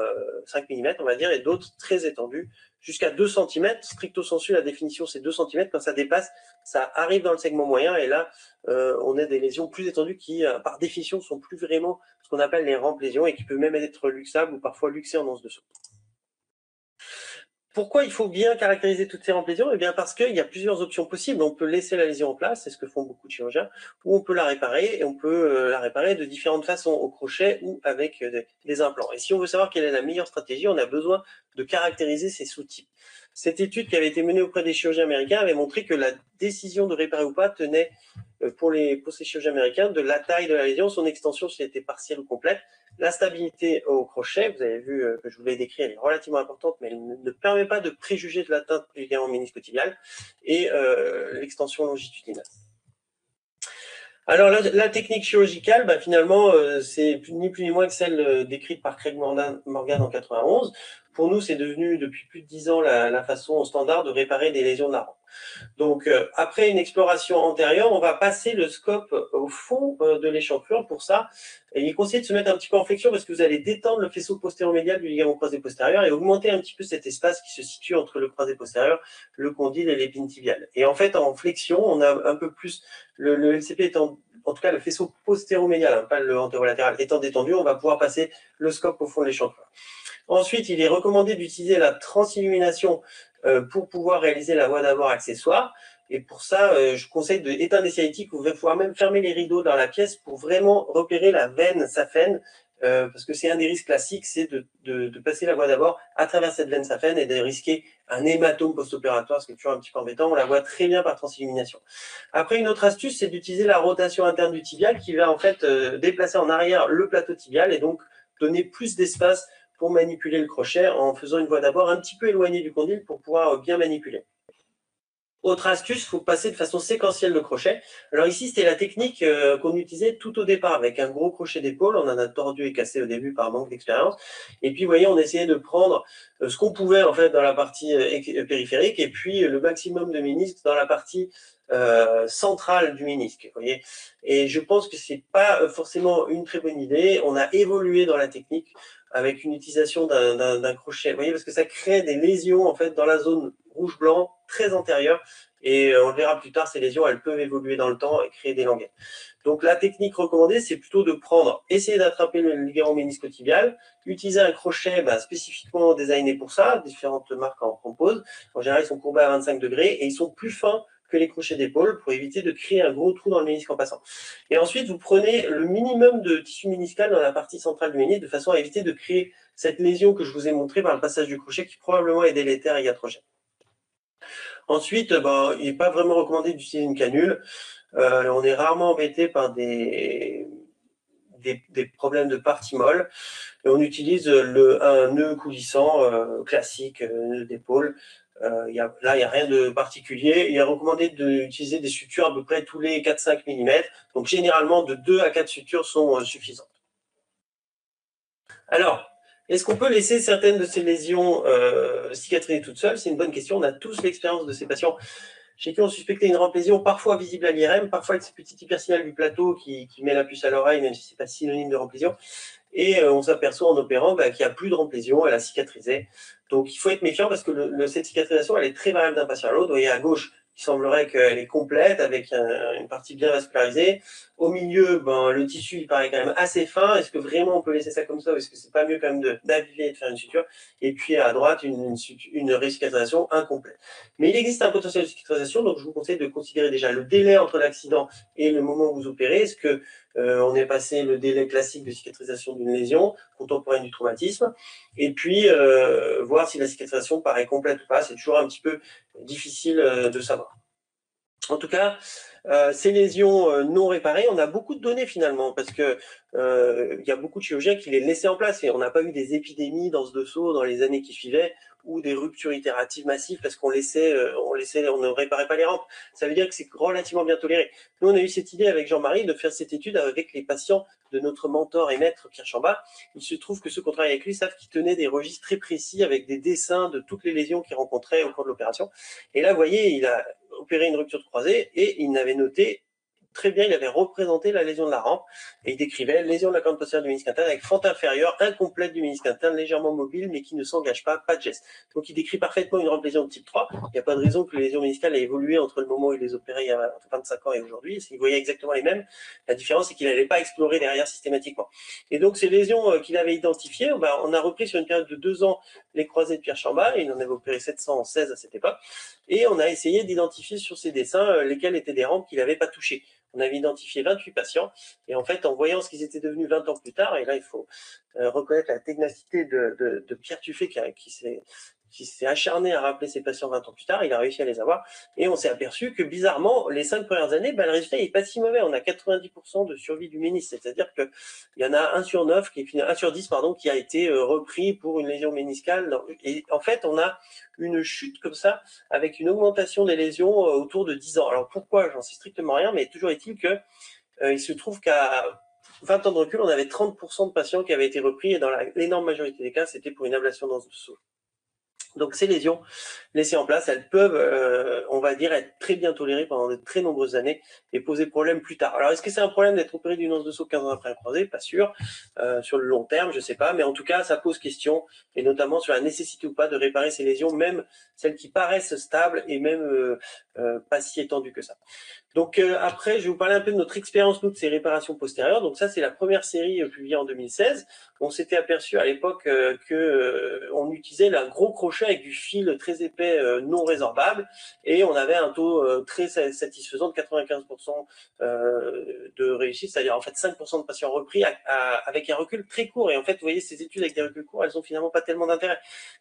5 mm on va dire, et d'autres très étendues, jusqu'à 2 cm, stricto sensu la définition c'est 2 cm, quand ça dépasse, ça arrive dans le segment moyen, et là on a des lésions plus étendues qui par définition sont plus vraiment ce qu'on appelle les rampes lésions et qui peuvent même être luxables ou parfois luxées en once de saut. Pourquoi il faut bien caractériser toutes ces rampes lésions? Eh bien parce qu'il y a plusieurs options possibles. On peut laisser la lésion en place, c'est ce que font beaucoup de chirurgiens, ou on peut la réparer, et on peut la réparer de différentes façons, au crochet ou avec des implants. Et si on veut savoir quelle est la meilleure stratégie, on a besoin de caractériser ces sous-types. Cette étude qui avait été menée auprès des chirurgiens américains avait montré que la décision de réparer ou pas tenait pour ces chirurgiens américains de la taille de la lésion, son extension si elle était partielle ou complète, la stabilité au crochet, vous avez vu que je vous l'ai décrit, elle est relativement importante, mais elle ne permet pas de préjuger de l'atteinte du ligament ménisco-tibial, et l'extension longitudinale. Alors la technique chirurgicale, finalement, c'est ni plus ni moins que celle décrite par Craig Morgan en 91. Pour nous, c'est devenu depuis plus de 10 ans la façon standard de réparer des lésions de la rampe. Donc, après une exploration antérieure, on va passer le scope au fond de l'échancrure. Pour ça, il est conseillé de se mettre un petit peu en flexion parce que vous allez détendre le faisceau postéro-médial du ligament croisé postérieur et augmenter un petit peu cet espace qui se situe entre le croisé postérieur, le condyle et l'épine tibiale. Et en fait, en flexion, on a un peu plus, le LCP étant, en tout cas le faisceau postéro-médial, pas le antérolatéral, étant détendu, on va pouvoir passer le scope au fond de l'échancrure. Ensuite, il est recommandé d'utiliser la transillumination pour pouvoir réaliser la voie d'abord accessoire. Et pour ça, je conseille d'éteindre les cialytiques. Vous pouvez pouvoir même fermer les rideaux dans la pièce pour vraiment repérer la veine saphène parce que c'est un des risques classiques, c'est de passer la voie d'abord à travers cette veine saphène et de risquer un hématome post-opératoire, ce qui est toujours un petit peu embêtant. On la voit très bien par transillumination. Après, une autre astuce, c'est d'utiliser la rotation interne du tibial qui va en fait déplacer en arrière le plateau tibial et donc donner plus d'espace pour manipuler le crochet en faisant une voie d'abord un petit peu éloignée du condyle pour pouvoir bien manipuler. Autre astuce, il faut passer de façon séquentielle le crochet. Alors ici, c'était la technique qu'on utilisait tout au départ avec un gros crochet d'épaule. On en a tordu et cassé au début par manque d'expérience. Et puis, vous voyez, on essayait de prendre ce qu'on pouvait en fait dans la partie périphérique et puis le maximum de ménisque dans la partie centrale du ménisque. Vous voyez. Et je pense que c'est pas forcément une très bonne idée. On a évolué dans la technique avec une utilisation d'un crochet. Vous voyez, parce que ça crée des lésions en fait dans la zone rouge-blanc très antérieure. Et on le verra plus tard, ces lésions, elles peuvent évoluer dans le temps et créer des languettes. Donc la technique recommandée, c'est plutôt de prendre, essayer d'attraper le ligament ménisco-tibial, utiliser un crochet spécifiquement designé pour ça, différentes marques en proposent. En général, ils sont courbés à 25 degrés et ils sont plus fins que les crochets d'épaule pour éviter de créer un gros trou dans le ménisque en passant. Et ensuite, vous prenez le minimum de tissu méniscal dans la partie centrale du ménisque de façon à éviter de créer cette lésion que je vous ai montrée par le passage du crochet qui probablement est délétère et iatrogène. Ensuite, il n'est pas vraiment recommandé d'utiliser une canule. On est rarement embêté par des problèmes de partie molle. Et on utilise un nœud coulissant classique, nœud d'épaule. Là, il n'y a rien de particulier. Il est recommandé d'utiliser des sutures à peu près tous les 4-5 mm. Donc, généralement, de 2 à 4 sutures sont suffisantes. Alors, est-ce qu'on peut laisser certaines de ces lésions cicatriser toutes seules? C'est une bonne question. On a tous l'expérience de ces patients chez qui on suspectait une rampe lésion, parfois visible à l'IRM, parfois avec ce petit hypersignal du plateau qui met la puce à l'oreille, même si ce n'est pas synonyme de rampe lésion. Et on s'aperçoit en opérant qu'il n'y a plus de rampe lésion, elle a cicatrisé. Donc il faut être méfiant parce que cette cicatrisation, elle est très variable d'un patient à l'autre. Vous voyez à gauche, il semblerait qu'elle est complète avec une partie bien vascularisée. Au milieu, le tissu il paraît quand même assez fin. Est-ce que vraiment on peut laisser ça comme ça ou est-ce que c'est pas mieux quand même d'aviver et de faire une suture? Et puis à droite, une récicatrisation incomplète. Mais il existe un potentiel de cicatrisation, donc je vous conseille de considérer déjà le délai entre l'accident et le moment où vous opérez. Est-ce que on est passé le délai classique de cicatrisation d'une lésion contemporaine du traumatisme, et puis voir si la cicatrisation paraît complète ou pas. C'est toujours un petit peu difficile de savoir. En tout cas, ces lésions non réparées, on a beaucoup de données finalement, parce que y a beaucoup de chirurgiens qui les laissaient en place, et on n'a pas eu des épidémies dans ce dessous dans les années qui suivaient, ou des ruptures itératives massives parce qu'on ne réparait pas les rampes. Ça veut dire que c'est relativement bien toléré. Nous, on a eu cette idée avec Jean-Marie de faire cette étude avec les patients de notre mentor et maître Pierre Chamba. Il se trouve que ceux qui ont travaillé avec lui savent qu'il tenait des registres très précis avec des dessins de toutes les lésions qu'il rencontrait au cours de l'opération. Et là, vous voyez, il a opéré une rupture de croisée et il avait noté très bien, il avait représenté la lésion de la rampe et il décrivait lésion de la colonne postérieure du ménisque interne avec fente inférieure incomplète du ménisque interne, légèrement mobile mais qui ne s'engage pas de geste. Donc il décrit parfaitement une rampe lésion de type 3. Il n'y a pas de raison que les lésions méniscales aient évolué entre le moment où il les opérait il y a 25 ans et aujourd'hui. Il voyait exactement les mêmes. La différence, c'est qu'il n'allait pas explorer derrière systématiquement. Et donc ces lésions qu'il avait identifiées, on a repris sur une période de 2 ans les croisés de Pierre Chamba, il en avait opéré 716 à cette époque, et on a essayé d'identifier sur ces dessins lesquelles étaient des rampes qu'il n'avait pas touchées. On avait identifié 28 patients, et en fait, en voyant ce qu'ils étaient devenus 20 ans plus tard, et là, il faut reconnaître la ténacité de Pierre Tuffet qui s'est acharné à rappeler ses patients 20 ans plus tard, il a réussi à les avoir, et on s'est aperçu que bizarrement, les 5 premières années, le résultat n'est pas si mauvais. On a 90% de survie du ménisque, c'est-à-dire qu'il y en a 1 sur 10 qui a été repris pour une lésion méniscale. Et en fait, on a une chute comme ça, avec une augmentation des lésions autour de 10 ans. Alors pourquoi? J'en sais strictement rien, mais toujours est-il que il se trouve qu'à 20 ans de recul, on avait 30% de patients qui avaient été repris, et dans l'énorme majorité des cas, c'était pour une ablation dans le dessous. Donc ces lésions laissées en place, elles peuvent, on va dire, être très bien tolérées pendant de très nombreuses années et poser problème plus tard. Alors est-ce que c'est un problème d'être opéré d'une once de saut 15 ans après un croisé? Pas sûr. Sur le long terme, je ne sais pas, mais en tout cas, ça pose question, et notamment sur la nécessité ou pas de réparer ces lésions, même celles qui paraissent stables et même pas si étendues que ça. Donc après, je vais vous parler un peu de notre expérience, nous, de ces réparations postérieures. Donc ça, c'est la première série publiée en 2016. On s'était aperçu à l'époque qu'on utilisait un gros crochet avec du fil très épais non résorbable, et on avait un taux très satisfaisant de 95% de réussite, c'est-à-dire en fait 5% de patients repris avec un recul très court. Et en fait, vous voyez, ces études avec des reculs courts, elles ont finalement pas tellement d'intérêt.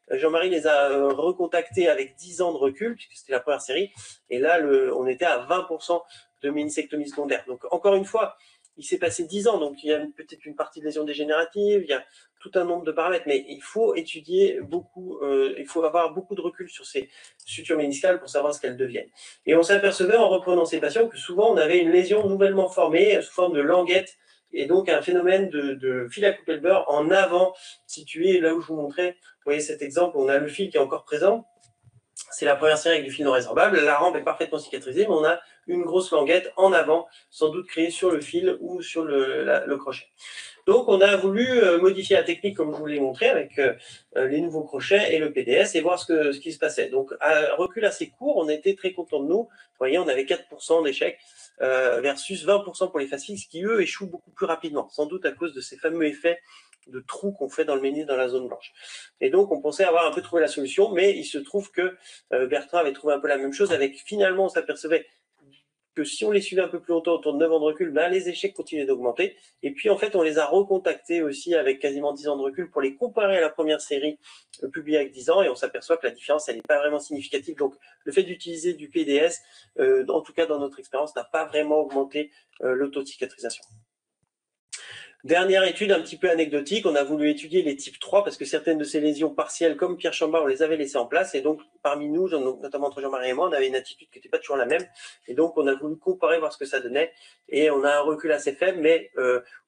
Jean-Marie les a recontactés avec 10 ans de recul, puisque c'était la première série, et là, on était à 20% de ménisectomie secondaire. Donc, encore une fois, il s'est passé 10 ans, donc il y a peut-être une partie de lésion dégénérative, il y a tout un nombre de paramètres, mais il faut étudier beaucoup, il faut avoir beaucoup de recul sur ces sutures méniscales pour savoir ce qu'elles deviennent. Et on s'apercevait en reprenant ces patients que souvent on avait une lésion nouvellement formée sous forme de languette, et donc un phénomène de fil à couper le beurre en avant, situé là où je vous montrais. Vous voyez cet exemple, on a le fil qui est encore présent. C'est la première série avec du fil non résorbable. La rampe est parfaitement cicatrisée, mais on a une grosse languette en avant, sans doute créée sur le fil ou sur le crochet. Donc, on a voulu modifier la technique comme je vous l'ai montré avec les nouveaux crochets et le PDS et voir ce qui se passait. Donc, à recul assez court, on était très contents de nous. Vous voyez, on avait 4% d'échecs versus 20% pour les faces fixes qui, eux, échouent beaucoup plus rapidement, sans doute à cause de ces fameux effets de trous qu'on fait dans le ménisque dans la zone blanche. Et donc, on pensait avoir un peu trouvé la solution, mais il se trouve que Bertrand avait trouvé un peu la même chose avec, finalement, on s'apercevait que si on les suivait un peu plus longtemps, autour de 9 ans de recul, ben, les échecs continuaient d'augmenter. Et puis, en fait, on les a recontactés aussi avec quasiment 10 ans de recul pour les comparer à la première série publiée avec 10 ans, et on s'aperçoit que la différence, elle n'est pas vraiment significative. Donc, le fait d'utiliser du PDS, en tout cas dans notre expérience, n'a pas vraiment augmenté le taux de cicatrisation. Dernière étude un petit peu anecdotique, on a voulu étudier les types 3 parce que certaines de ces lésions partielles, comme Pierre Chambard, on les avait laissées en place. Et donc, parmi nous, notamment entre Jean-Marie et moi, on avait une attitude qui n'était pas toujours la même. Et donc, on a voulu comparer, voir ce que ça donnait. Et on a un recul assez faible, mais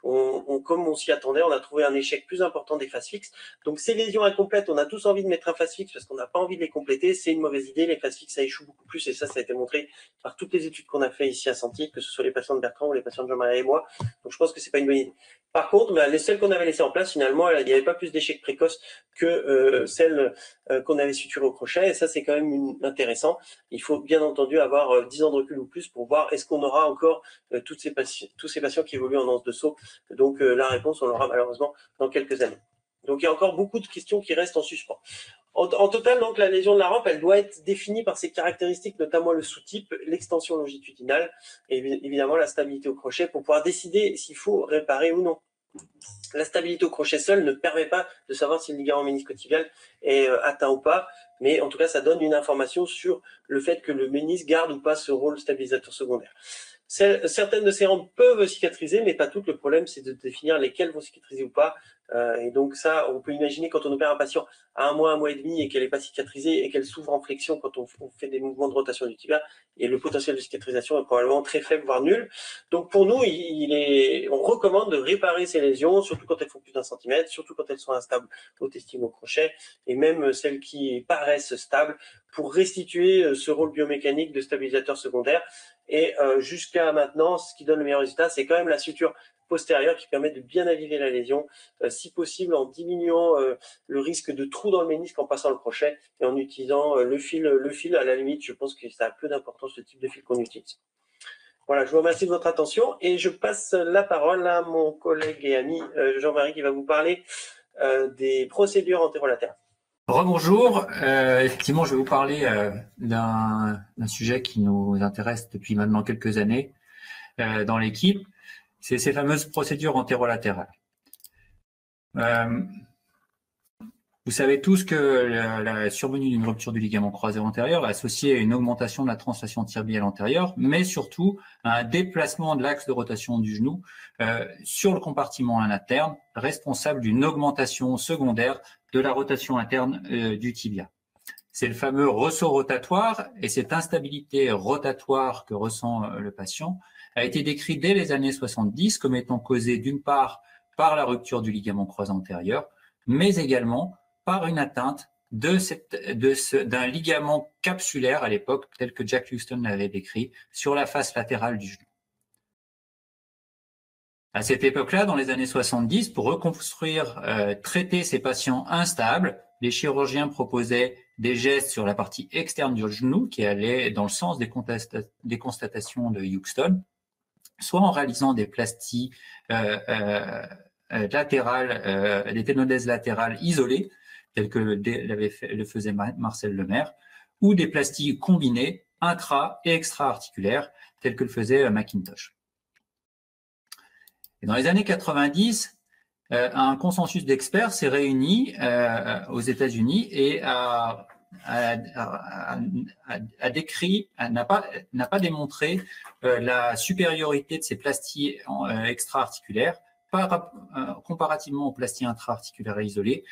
comme on s'y attendait, on a trouvé un échec plus important des faces fixes. Donc, ces lésions incomplètes, on a tous envie de mettre un face fixe parce qu'on n'a pas envie de les compléter. C'est une mauvaise idée. Les faces fixes, ça échoue beaucoup plus. Et ça a été montré par toutes les études qu'on a fait ici à Senti, que ce soit les patients de Bertrand ou les patients de Jean-Marie et moi. Donc, je pense que c'est pas une bonne idée. Par contre, les celles qu'on avait laissées en place, finalement, il n'y avait pas plus d'échecs précoces que celles qu'on avait suturées au crochet. Et ça, c'est quand même intéressant. Il faut bien entendu avoir 10 ans de recul ou plus pour voir est-ce qu'on aura encore tous ces patients qui évoluent en anse de saut. Donc, la réponse, on l'aura malheureusement dans quelques années. Donc, il y a encore beaucoup de questions qui restent en suspens. En total, donc, la lésion de la rampe, elle doit être définie par ses caractéristiques, notamment le sous-type, l'extension longitudinale et évidemment la stabilité au crochet pour pouvoir décider s'il faut réparer ou non. La stabilité au crochet seul ne permet pas de savoir si le ligament ménisco-tibial est atteint ou pas, mais en tout cas, ça donne une information sur le fait que le ménisque garde ou pas ce rôle stabilisateur secondaire. Certaines de ces rampes peuvent cicatriser, mais pas toutes. Le problème, c'est de définir lesquelles vont cicatriser ou pas. Et donc ça, on peut imaginer quand on opère un patient à 1 mois et demi et qu'elle n'est pas cicatrisée et qu'elle s'ouvre en flexion quand on fait des mouvements de rotation du tibia, et le potentiel de cicatrisation est probablement très faible, voire nul. Donc pour nous, on recommande de réparer ces lésions, surtout quand elles font plus d'1 centimètre, surtout quand elles sont instables au testicule au crochet, et même celles qui paraissent stables, pour restituer ce rôle biomécanique de stabilisateur secondaire. Et jusqu'à maintenant, ce qui donne le meilleur résultat, c'est quand même la suture postérieure qui permet de bien aviver la lésion, si possible en diminuant le risque de trou dans le ménisque en passant le crochet et en utilisant le fil à la limite. Je pense que ça a peu d'importance le type de fil qu'on utilise. Voilà, je vous remercie de votre attention et je passe la parole à mon collègue et ami Jean-Marie qui va vous parler des procédures antérolatérales. Rebonjour, effectivement je vais vous parler d'un sujet qui nous intéresse depuis maintenant quelques années dans l'équipe, c'est ces fameuses procédures antérolatérales. Vous savez tous que la survenue d'une rupture du ligament croisé antérieur est associée à une augmentation de la translation tibiale antérieure, mais surtout à un déplacement de l'axe de rotation du genou sur le compartiment interne, responsable d'une augmentation secondaire de la rotation interne du tibia. C'est le fameux ressaut rotatoire, et cette instabilité rotatoire que ressent le patient a été décrite dès les années 70 comme étant causée d'une part par la rupture du ligament croisé antérieur, mais également par une atteinte d'un ligament capsulaire à l'époque, tel que Jack Houston l'avait décrit, sur la face latérale du genou. À cette époque-là, dans les années 70, pour reconstruire, traiter ces patients instables, les chirurgiens proposaient des gestes sur la partie externe du genou qui allaient dans le sens des constatations de Houston, soit en réalisant des plasties latérales, des ténodèses latérales isolées, telles que le faisait Marcel Lemaire, ou des plasties combinées intra- et extra-articulaires, telles que le faisait McIntosh. Et dans les années 90, un consensus d'experts s'est réuni aux États-Unis et n'a pas démontré la supériorité de ces plasties extra-articulaires comparativement aux plasties intra-articulaires isolées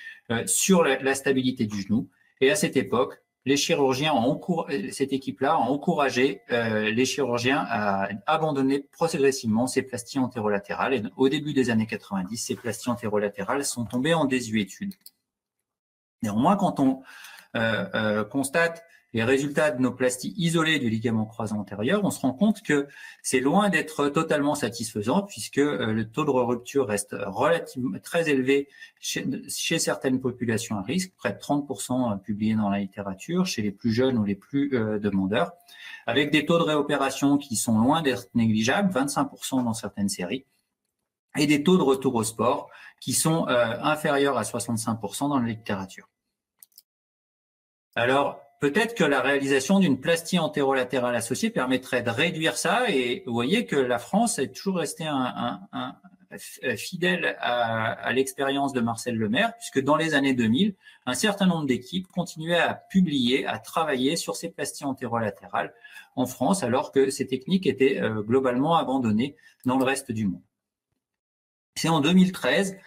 sur la stabilité du genou. Et à cette époque, cette équipe-là a encouragé les chirurgiens à abandonner progressivement ces plasties antérolatérales. Et au début des années 90, ces plasties antérolatérales sont tombées en désuétude. Néanmoins, quand on constate les résultats de nos plasties isolées du ligament croisé antérieur, on se rend compte que c'est loin d'être totalement satisfaisant puisque le taux de rupture reste relativement très élevé chez certaines populations à risque, près de 30% publiés dans la littérature, chez les plus jeunes ou les plus demandeurs, avec des taux de réopération qui sont loin d'être négligeables, 25% dans certaines séries, et des taux de retour au sport qui sont inférieurs à 65% dans la littérature. Alors, peut-être que la réalisation d'une plastie antérolatérale associée permettrait de réduire ça, et vous voyez que la France est toujours restée fidèle à l'expérience de Marcel Lemaire, puisque dans les années 2000, un certain nombre d'équipes continuaient à publier, à travailler sur ces plasties antérolatérales en France, alors que ces techniques étaient globalement abandonnées dans le reste du monde. C'est en 2013,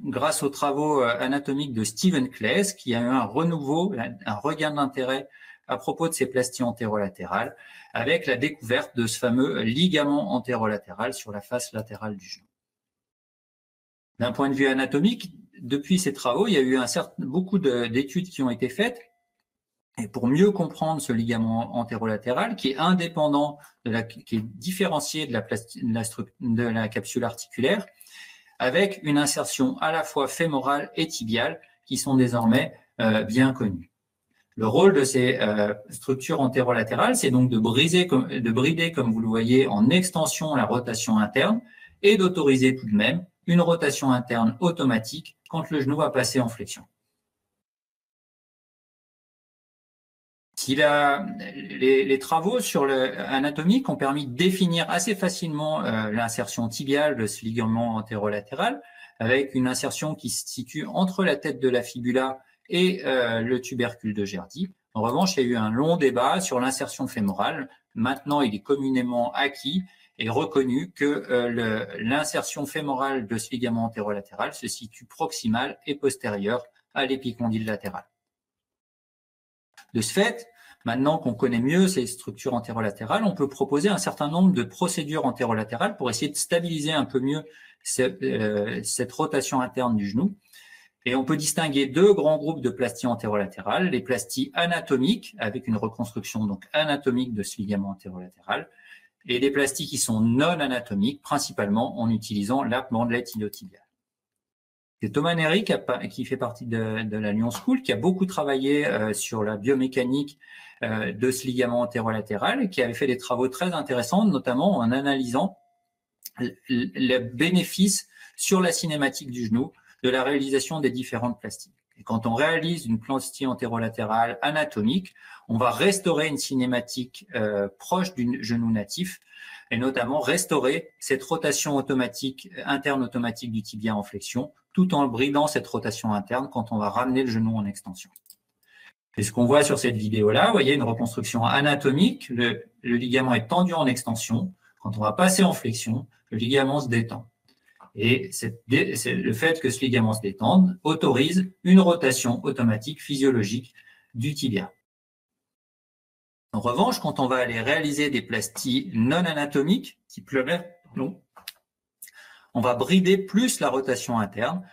grâce aux travaux anatomiques de Steven Claes, qui a eu un renouveau, un regain d'intérêt à propos de ces plasties antérolatérales, avec la découverte de ce fameux ligament antérolatéral sur la face latérale du genou. D'un point de vue anatomique, depuis ces travaux, il y a eu beaucoup d'études qui ont été faites, et pour mieux comprendre ce ligament antérolatéral, qui est indépendant, qui est différencié de la capsule articulaire, avec une insertion à la fois fémorale et tibiale qui sont désormais bien connues. Le rôle de ces structures antérolatérales, c'est donc de brider, comme vous le voyez, en extension la rotation interne et d'autoriser tout de même une rotation interne automatique quand le genou va passer en flexion. Les travaux anatomiques ont permis de définir assez facilement l'insertion tibiale de ce ligament antérolatéral, avec une insertion qui se situe entre la tête de la fibula et le tubercule de Gerdy. En revanche, il y a eu un long débat sur l'insertion fémorale. Maintenant, il est communément acquis et reconnu que l'insertion fémorale de ce ligament antérolatéral se situe proximale et postérieure à l'épicondyle latéral. De ce fait, maintenant qu'on connaît mieux ces structures antérolatérales, on peut proposer un certain nombre de procédures antérolatérales pour essayer de stabiliser un peu mieux cette rotation interne du genou. Et on peut distinguer deux grands groupes de plasties antérolatérales, les plasties anatomiques, avec une reconstruction donc anatomique de ce ligament antérolatéral, et des plasties qui sont non anatomiques, principalement en utilisant la bandelette iliotibiale. C'est Thomas Neri qui fait partie de la Lyon School, qui a beaucoup travaillé sur la biomécanique de ce ligament antérolatéral, et qui avait fait des travaux très intéressants, notamment en analysant les bénéfices sur la cinématique du genou de la réalisation des différentes plasties. Et quand on réalise une plastie antérolatérale anatomique, on va restaurer une cinématique proche du genou natif, et notamment restaurer cette rotation automatique, interne automatique du tibia en flexion, tout en bridant cette rotation interne quand on va ramener le genou en extension. Et ce qu'on voit sur cette vidéo-là, vous voyez une reconstruction anatomique, le ligament est tendu en extension. Quand on va passer en flexion, le ligament se détend. Et c'est le fait que ce ligament se détende autorise une rotation automatique physiologique du tibia. En revanche, quand on va aller réaliser des plasties non anatomiques, type Lemaire, on va brider plus la rotation interne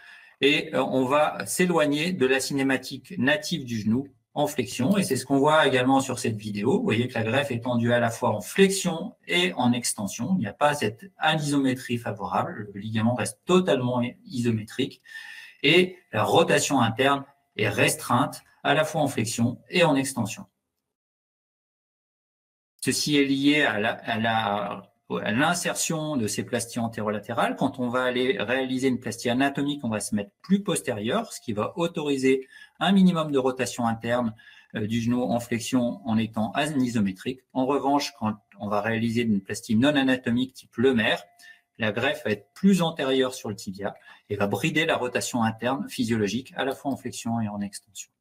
et on va s'éloigner de la cinématique native du genou en flexion. Et c'est ce qu'on voit également sur cette vidéo. Vous voyez que la greffe est tendue à la fois en flexion et en extension. Il n'y a pas cette anisométrie favorable. Le ligament reste totalement isométrique et la rotation interne est restreinte à la fois en flexion et en extension. Ceci est lié à l'insertion de ces plasties antérolatérales. Quand on va aller réaliser une plastie anatomique, on va se mettre plus postérieur, ce qui va autoriser un minimum de rotation interne du genou en flexion en étant anisométrique. En revanche, quand on va réaliser une plastie non anatomique type Lemaire, la greffe va être plus antérieure sur le tibia et va brider la rotation interne physiologique à la fois en flexion et en extension.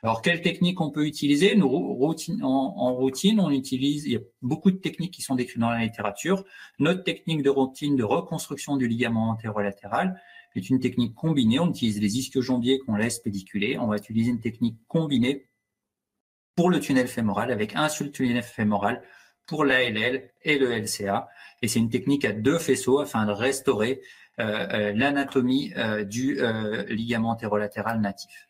Alors, quelles techniques on peut utiliser? En routine, on utilise, il y a beaucoup de techniques qui sont décrites dans la littérature. Notre technique de routine de reconstruction du ligament antérolatéral est une technique combinée. On utilise les ischio-jambiers qu'on laisse pédiculer. On va utiliser une technique combinée pour le tunnel fémoral avec un seul tunnel fémoral pour l'ALL et le LCA. Et c'est une technique à 2 faisceaux afin de restaurer l'anatomie du ligament antérolatéral natif.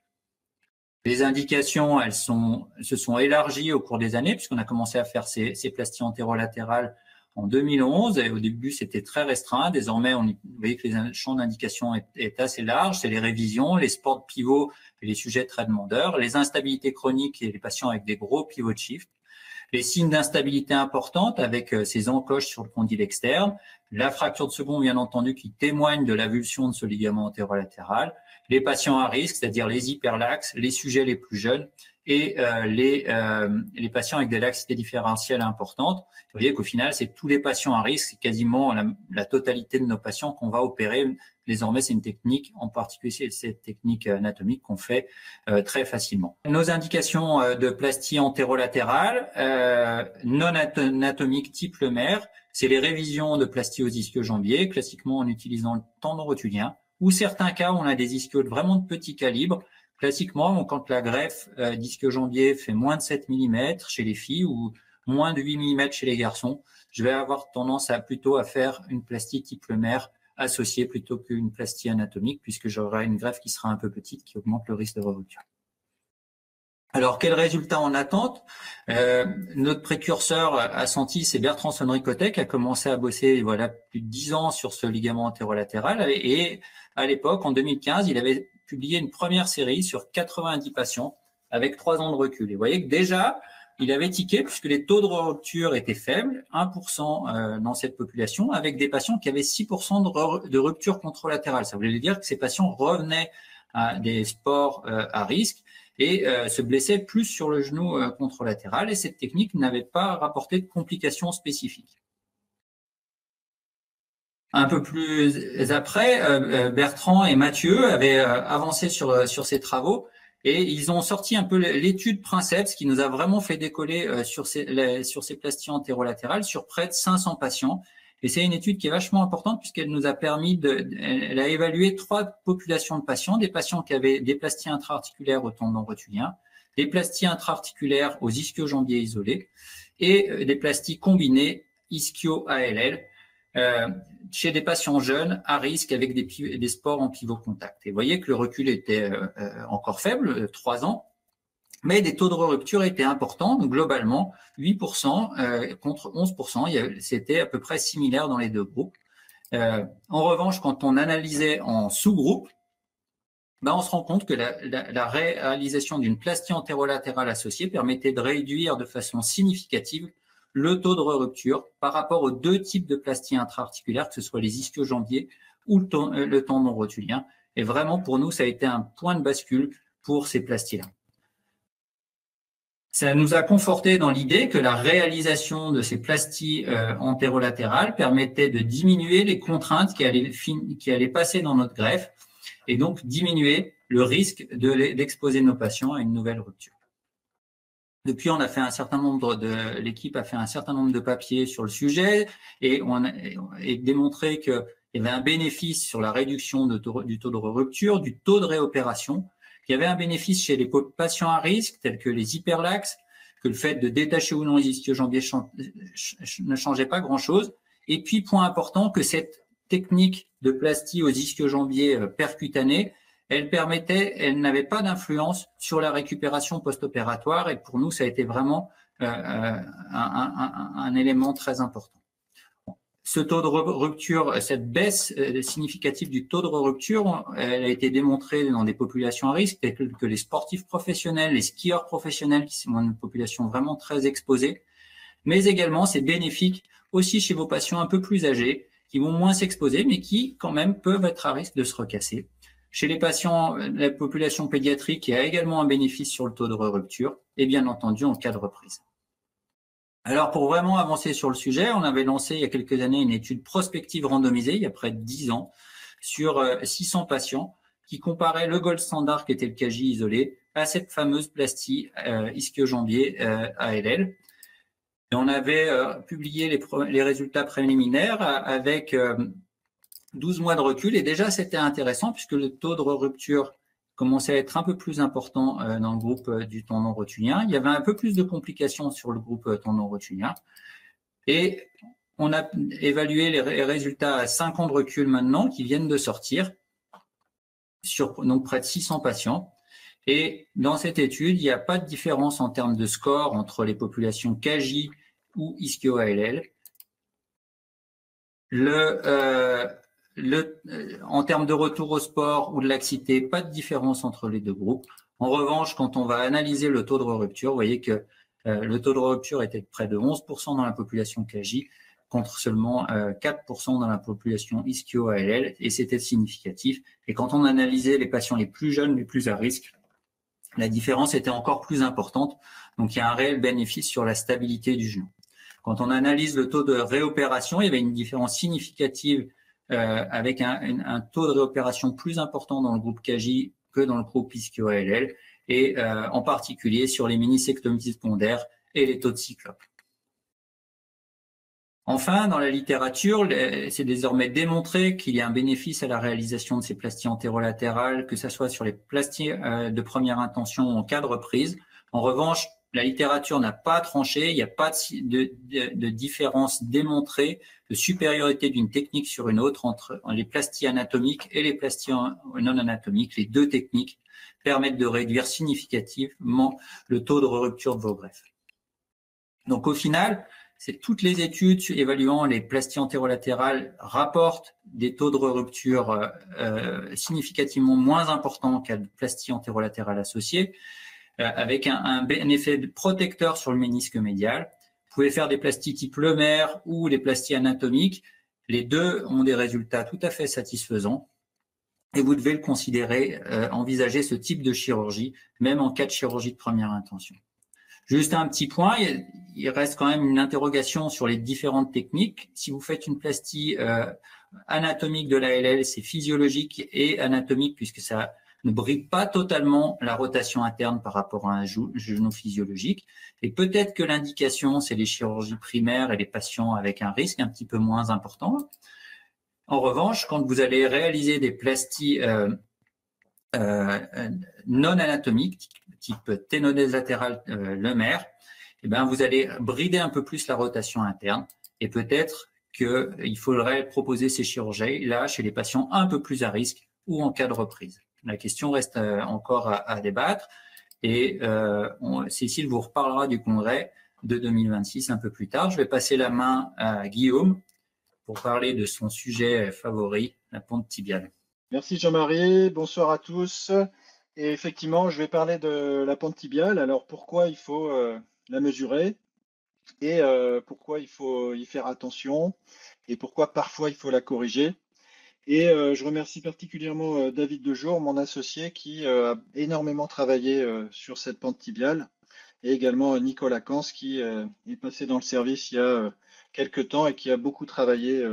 Les indications, se sont élargies au cours des années puisqu'on a commencé à faire ces plasties antérolatérales en 2011 et au début c'était très restreint. Désormais, vous voyez que le champ d'indication est assez large. C'est les révisions, les sports pivots et les sujets très demandeurs, les instabilités chroniques et les patients avec des gros pivot shift, les signes d'instabilité importante avec ces encoches sur le condyle externe, la fracture de second bien entendu qui témoigne de l'avulsion de ce ligament antérolatéral, les patients à risque, c'est-à-dire les hyperlaxes, les sujets les plus jeunes et les patients avec des laxités différentielles importantes. Vous voyez qu'au final, c'est tous les patients à risque, c'est quasiment la totalité de nos patients qu'on va opérer. Désormais, c'est une technique, en particulier c'est cette technique anatomique qu'on fait très facilement. Nos indications de plastie antérolatérale, non anatomique type Lemaire, c'est les révisions de plastie aux ischio-jambiers, classiquement en utilisant le tendon rotulien, ou certains cas où on a des ischios vraiment de petit calibre. Classiquement, quand la greffe d'ischio-jambier fait moins de 7 mm chez les filles ou moins de 8 mm chez les garçons, je vais avoir tendance plutôt à faire une plastie type Lemaire associée plutôt qu'une plastie anatomique, puisque j'aurai une greffe qui sera un peu petite, qui augmente le risque de rupture. Alors, quels résultats en attente? Notre précurseur a senti, c'est Bertrand Sonricotet, qui a commencé à bosser voilà, plus de 10 ans sur ce ligament antérolatéral. Et à l'époque, en 2015, il avait publié une première série sur 90 patients avec 3 ans de recul. Et vous voyez que déjà, il avait tiqué puisque les taux de rupture étaient faibles, 1% dans cette population, avec des patients qui avaient 6% de rupture contralatérale. Ça voulait dire que ces patients revenaient à des sports à risque et se blessaient plus sur le genou contralatéral. Et cette technique n'avait pas rapporté de complications spécifiques. Un peu plus après, Bertrand et Mathieu avaient avancé sur ces travaux et ils ont sorti un peu l'étude Princeps qui nous a vraiment fait décoller sur ces plasties antérolatérales sur près de 500 patients. Et c'est une étude qui est vachement importante puisqu'elle nous a permis elle a évalué 3 populations de patients, des patients qui avaient des plasties intra-articulaires au tendon rotulien, des plasties intra-articulaires aux ischio-jambiers isolés et des plasties combinées ischio-ALL chez des patients jeunes à risque avec des sports en pivot contact. Et vous voyez que le recul était encore faible, 3 ans, mais des taux de rupture étaient importants. Donc globalement, 8% contre 11%, c'était à peu près similaire dans les deux groupes. En revanche, quand on analysait en sous-groupe, on se rend compte que la réalisation d'une plastie antérolatérale associée permettait de réduire de façon significative le taux de rupture par rapport aux 2 types de plasties intra-articulaires, que ce soit les ischio-jambiers ou le tendon rotulien. Et vraiment, pour nous, ça a été un point de bascule pour ces plasties-là. Ça nous a conforté dans l'idée que la réalisation de ces plasties antérolatérales permettait de diminuer les contraintes qui allaient passer dans notre greffe et donc diminuer le risque d'exposer nos patients à une nouvelle rupture. Depuis, on a fait l'équipe a fait un certain nombre de papiers sur le sujet et on a démontré qu'il y avait un bénéfice sur la réduction du taux de rupture, du taux de réopération. Il y avait un bénéfice chez les patients à risque, tels que les hyperlaxes, que le fait de détacher ou non les ischio-jambiers ne changeait pas grand-chose. Et puis, point important, que cette technique de plastie aux ischio-jambiers percutanés, elle n'avait pas d'influence sur la récupération post-opératoire. Et pour nous, ça a été vraiment un élément très important. ce taux de rupture, cette baisse significative du taux de rupture, elle a été démontrée dans des populations à risque, telles que les sportifs professionnels, les skieurs professionnels, qui sont une population vraiment très exposée. Mais également, c'est bénéfique aussi chez vos patients un peu plus âgés, qui vont moins s'exposer, mais qui, quand même, peuvent être à risque de se recasser. Chez les patients, la population pédiatrique, il y a également un bénéfice sur le taux de rupture, et bien entendu, en cas de reprise. Alors, pour vraiment avancer sur le sujet, on avait lancé il y a quelques années une étude prospective randomisée, il y a près de 10 ans, sur 600 patients qui comparaient le gold standard, qui était le KJ isolé, à cette fameuse plastie ischio-jambier ALL. Et on avait publié les résultats préliminaires avec 12 mois de recul, et déjà c'était intéressant puisque le taux de rupture commençait à être un peu plus important dans le groupe du tendon rotulien. Il y avait un peu plus de complications sur le groupe tendon rotulien. Et on a évalué les résultats à 5 ans de recul maintenant qui viennent de sortir sur donc près de 600 patients. Et dans cette étude, il n'y a pas de différence en termes de score entre les populations KJ ou ischio-ALL. En termes de retour au sport ou de laxité, pas de différence entre les deux groupes. En revanche, quand on va analyser le taux de rupture, vous voyez que le taux de rupture était près de 11% dans la population KJ, contre seulement 4% dans la population ischio-ALL, et c'était significatif. Et quand on analysait les patients les plus jeunes, les plus à risque, la différence était encore plus importante. Donc, il y a un réel bénéfice sur la stabilité du genou. Quand on analyse le taux de réopération, il y avait une différence significative avec un taux de réopération plus important dans le groupe KJ que dans le groupe ischio-ALL, et en particulier sur les mini-sectomies secondaires et les taux de cyclope. Enfin, dans la littérature, c'est désormais démontré qu'il y a un bénéfice à la réalisation de ces plasties antérolatérales, que ce soit sur les plasties de première intention ou en cas de reprise. En revanche, la littérature n'a pas tranché, il n'y a pas de différence démontrée de supériorité d'une technique sur une autre entre les plasties anatomiques et les plasties non anatomiques. Les deux techniques permettent de réduire significativement le taux de rupture de vos greffes. Donc au final, c'est toutes les études évaluant les plasties antérolatérales rapportent des taux de rupture significativement moins importants qu'à de plasties antérolatérales associées, avec un effet protecteur sur le ménisque médial. Vous pouvez faire des plasties type Lemaire ou les plasties anatomiques. Les deux ont des résultats tout à fait satisfaisants. Et vous devez le considérer, envisager ce type de chirurgie, même en cas de chirurgie de première intention. Juste un petit point, il reste quand même une interrogation sur les différentes techniques. Si vous faites une plastie anatomique de la LL, c'est physiologique et anatomique puisque ça ne bride pas totalement la rotation interne par rapport à un genou physiologique. Et peut-être que l'indication, c'est les chirurgies primaires et les patients avec un risque un petit peu moins important. En revanche, quand vous allez réaliser des plasties non anatomiques, type ténonèse latérale Lemaire, eh ben, vous allez brider un peu plus la rotation interne et peut-être qu'il faudrait proposer ces chirurgies-là chez les patients un peu plus à risque ou en cas de reprise. La question reste encore à débattre et Cécile vous reparlera du congrès de 2026 un peu plus tard. Je vais passer la main à Guillaume pour parler de son sujet favori, la pente tibiale. Merci Jean-Marie, bonsoir à tous. Et effectivement, je vais parler de la pente tibiale. Alors pourquoi il faut la mesurer et pourquoi il faut y faire attention et pourquoi parfois il faut la corriger. Et je remercie particulièrement David Dejour, mon associé, qui a énormément travaillé sur cette pente tibiale, et également Nicolas Cans, qui est passé dans le service il y a quelques temps et qui a beaucoup travaillé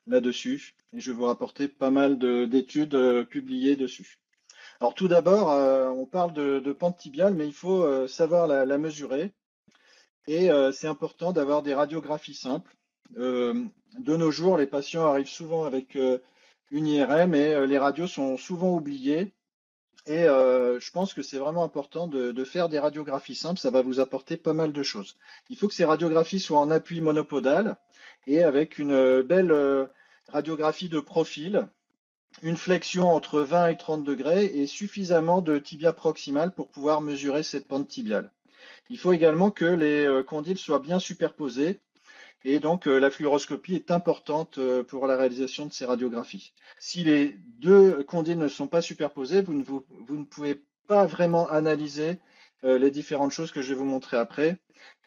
là-dessus. Et je vais vous rapporter pas mal d'études publiées dessus. Alors tout d'abord, on parle de pente tibiale, mais il faut savoir la mesurer. Et c'est important d'avoir des radiographies simples. De nos jours, les patients arrivent souvent avec une IRM et les radios sont souvent oubliées. Et je pense que c'est vraiment important de faire des radiographies simples. Ça va vous apporter pas mal de choses. Il faut que ces radiographies soient en appui monopodal et avec une belle radiographie de profil, une flexion entre 20 et 30 degrés et suffisamment de tibia proximal pour pouvoir mesurer cette pente tibiale. Il faut également que les condyles soient bien superposés Et donc, la fluoroscopie est importante pour la réalisation de ces radiographies. Si les deux condyles ne sont pas superposés, vous ne pouvez pas vraiment analyser les différentes choses que je vais vous montrer après.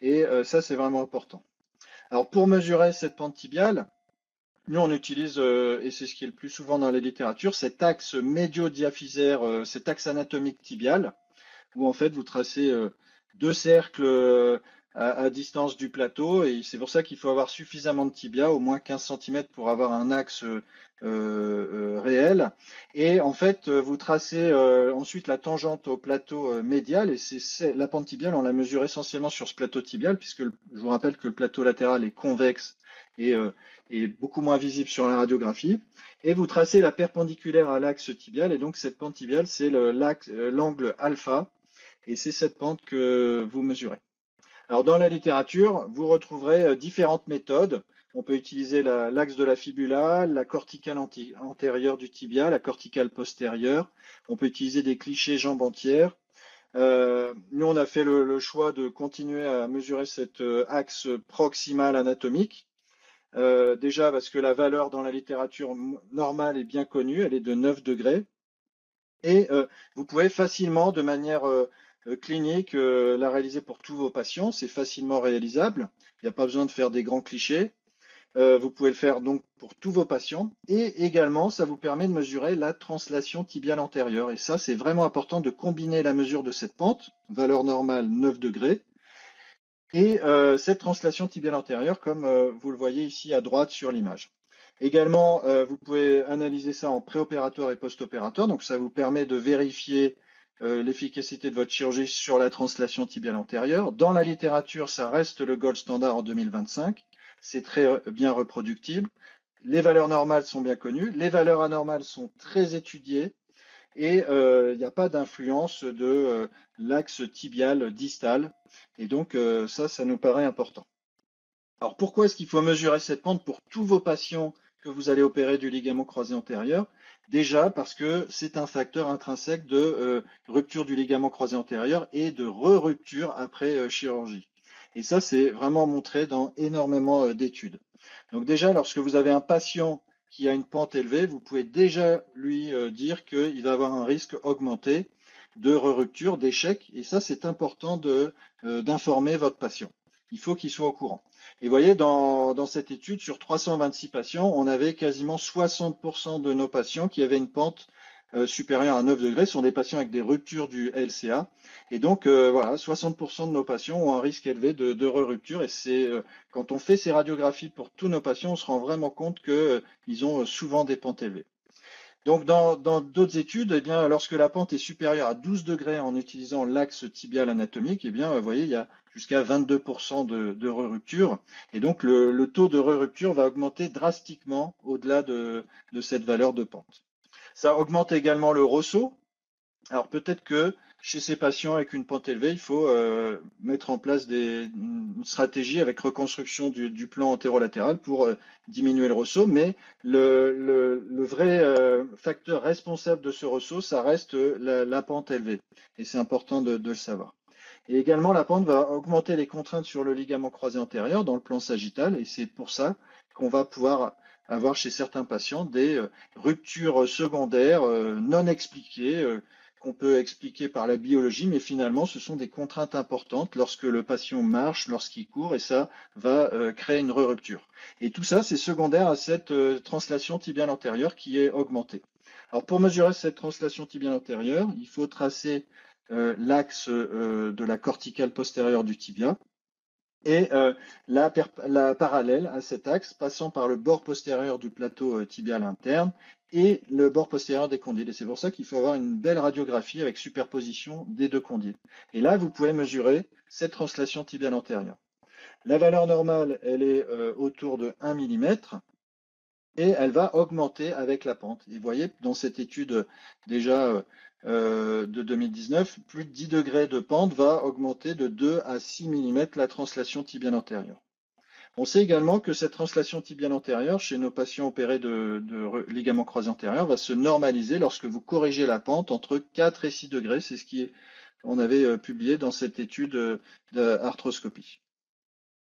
Et ça, c'est vraiment important. Alors, pour mesurer cette pente tibiale, nous, on utilise, et c'est ce qui est le plus souvent dans les littératures, cet axe médio-diaphysaire, cet axe anatomique tibial, où en fait, vous tracez deux cercles à distance du plateau, et c'est pour ça qu'il faut avoir suffisamment de tibia, au moins 15 cm pour avoir un axe réel. Et en fait, vous tracez ensuite la tangente au plateau médial, et la pente tibiale, on la mesure essentiellement sur ce plateau tibial, puisque je vous rappelle que le plateau latéral est convexe et beaucoup moins visible sur la radiographie. Et vous tracez la perpendiculaire à l'axe tibial, et donc cette pente tibiale, c'est l'angle alpha, et c'est cette pente que vous mesurez. Alors dans la littérature, vous retrouverez différentes méthodes. On peut utiliser l'axe de la fibula, la corticale antérieure du tibia, la corticale postérieure. On peut utiliser des clichés jambes entières. Nous, on a fait le choix de continuer à mesurer cet axe proximal anatomique. Déjà parce que la valeur dans la littérature normale est bien connue, elle est de 9 degrés. Et vous pouvez facilement, de manière clinique, la réaliser pour tous vos patients. C'est facilement réalisable. Il n'y a pas besoin de faire des grands clichés. Vous pouvez le faire donc pour tous vos patients. Et également, ça vous permet de mesurer la translation tibiale antérieure. Et ça, c'est vraiment important de combiner la mesure de cette pente, valeur normale 9 degrés, et cette translation tibiale antérieure, comme vous le voyez ici à droite sur l'image. Également, vous pouvez analyser ça en préopératoire et post-opératoire. Donc, ça vous permet de vérifier l'efficacité de votre chirurgie sur la translation tibiale antérieure. Dans la littérature, ça reste le gold standard en 2025. C'est très bien reproductible. Les valeurs normales sont bien connues. Les valeurs anormales sont très étudiées. Et il n'y a pas d'influence de l'axe tibial distal. Et donc, ça nous paraît important. Alors, pourquoi est-ce qu'il faut mesurer cette pente pour tous vos patients que vous allez opérer du ligament croisé antérieur? Déjà parce que c'est un facteur intrinsèque de rupture du ligament croisé antérieur et de re-rupture après chirurgie. Et ça, c'est vraiment montré dans énormément d'études. Donc déjà, lorsque vous avez un patient qui a une pente élevée, vous pouvez déjà lui dire qu'il va avoir un risque augmenté de re-rupture, d'échec. Et ça, c'est important d'informer votre patient. Il faut qu'il soit au courant. Et vous voyez, dans cette étude, sur 326 patients, on avait quasiment 60% de nos patients qui avaient une pente supérieure à 9 degrés. Ce sont des patients avec des ruptures du LCA. Et donc, voilà, 60% de nos patients ont un risque élevé de re-rupture. Et c'est quand on fait ces radiographies pour tous nos patients, on se rend vraiment compte qu'ils ont souvent des pentes élevées. Donc, dans d'autres études, eh bien, lorsque la pente est supérieure à 12 degrés en utilisant l'axe tibial anatomique, eh bien, vous voyez, il y a jusqu'à 22% de re-rupture. Et donc, le taux de re-rupture va augmenter drastiquement au-delà de cette valeur de pente. Ça augmente également le ressaut. Alors, peut-être que chez ces patients avec une pente élevée, il faut mettre en place une stratégie avec reconstruction du plan antérolatéral pour diminuer le ressaut. Mais le vrai facteur responsable de ce ressaut, ça reste la pente élevée. Et c'est important de le savoir. Et également, la pente va augmenter les contraintes sur le ligament croisé antérieur dans le plan sagittal. Et c'est pour ça qu'on va pouvoir avoir chez certains patients des ruptures secondaires non expliquées, qu'on peut expliquer par la biologie, mais finalement, ce sont des contraintes importantes lorsque le patient marche, lorsqu'il court, et ça va créer une re-rupture. Et tout ça, c'est secondaire à cette translation tibiale antérieure qui est augmentée. Alors, pour mesurer cette translation tibiale antérieure, il faut tracer l'axe de la corticale postérieure du tibia et la parallèle à cet axe passant par le bord postérieur du plateau tibial interne et le bord postérieur des condyles. Et c'est pour ça qu'il faut avoir une belle radiographie avec superposition des deux condyles. Et là, vous pouvez mesurer cette translation tibiale antérieure. La valeur normale, elle est autour de 1 mm et elle va augmenter avec la pente. Et vous voyez, dans cette étude déjà de 2019, plus de 10 degrés de pente va augmenter de 2 à 6 mm la translation tibiale antérieure. On sait également que cette translation tibiale antérieure chez nos patients opérés de ligament croisé antérieur va se normaliser lorsque vous corrigez la pente entre 4 et 6 degrés. C'est ce qu'on avait publié dans cette étude d'arthroscopie.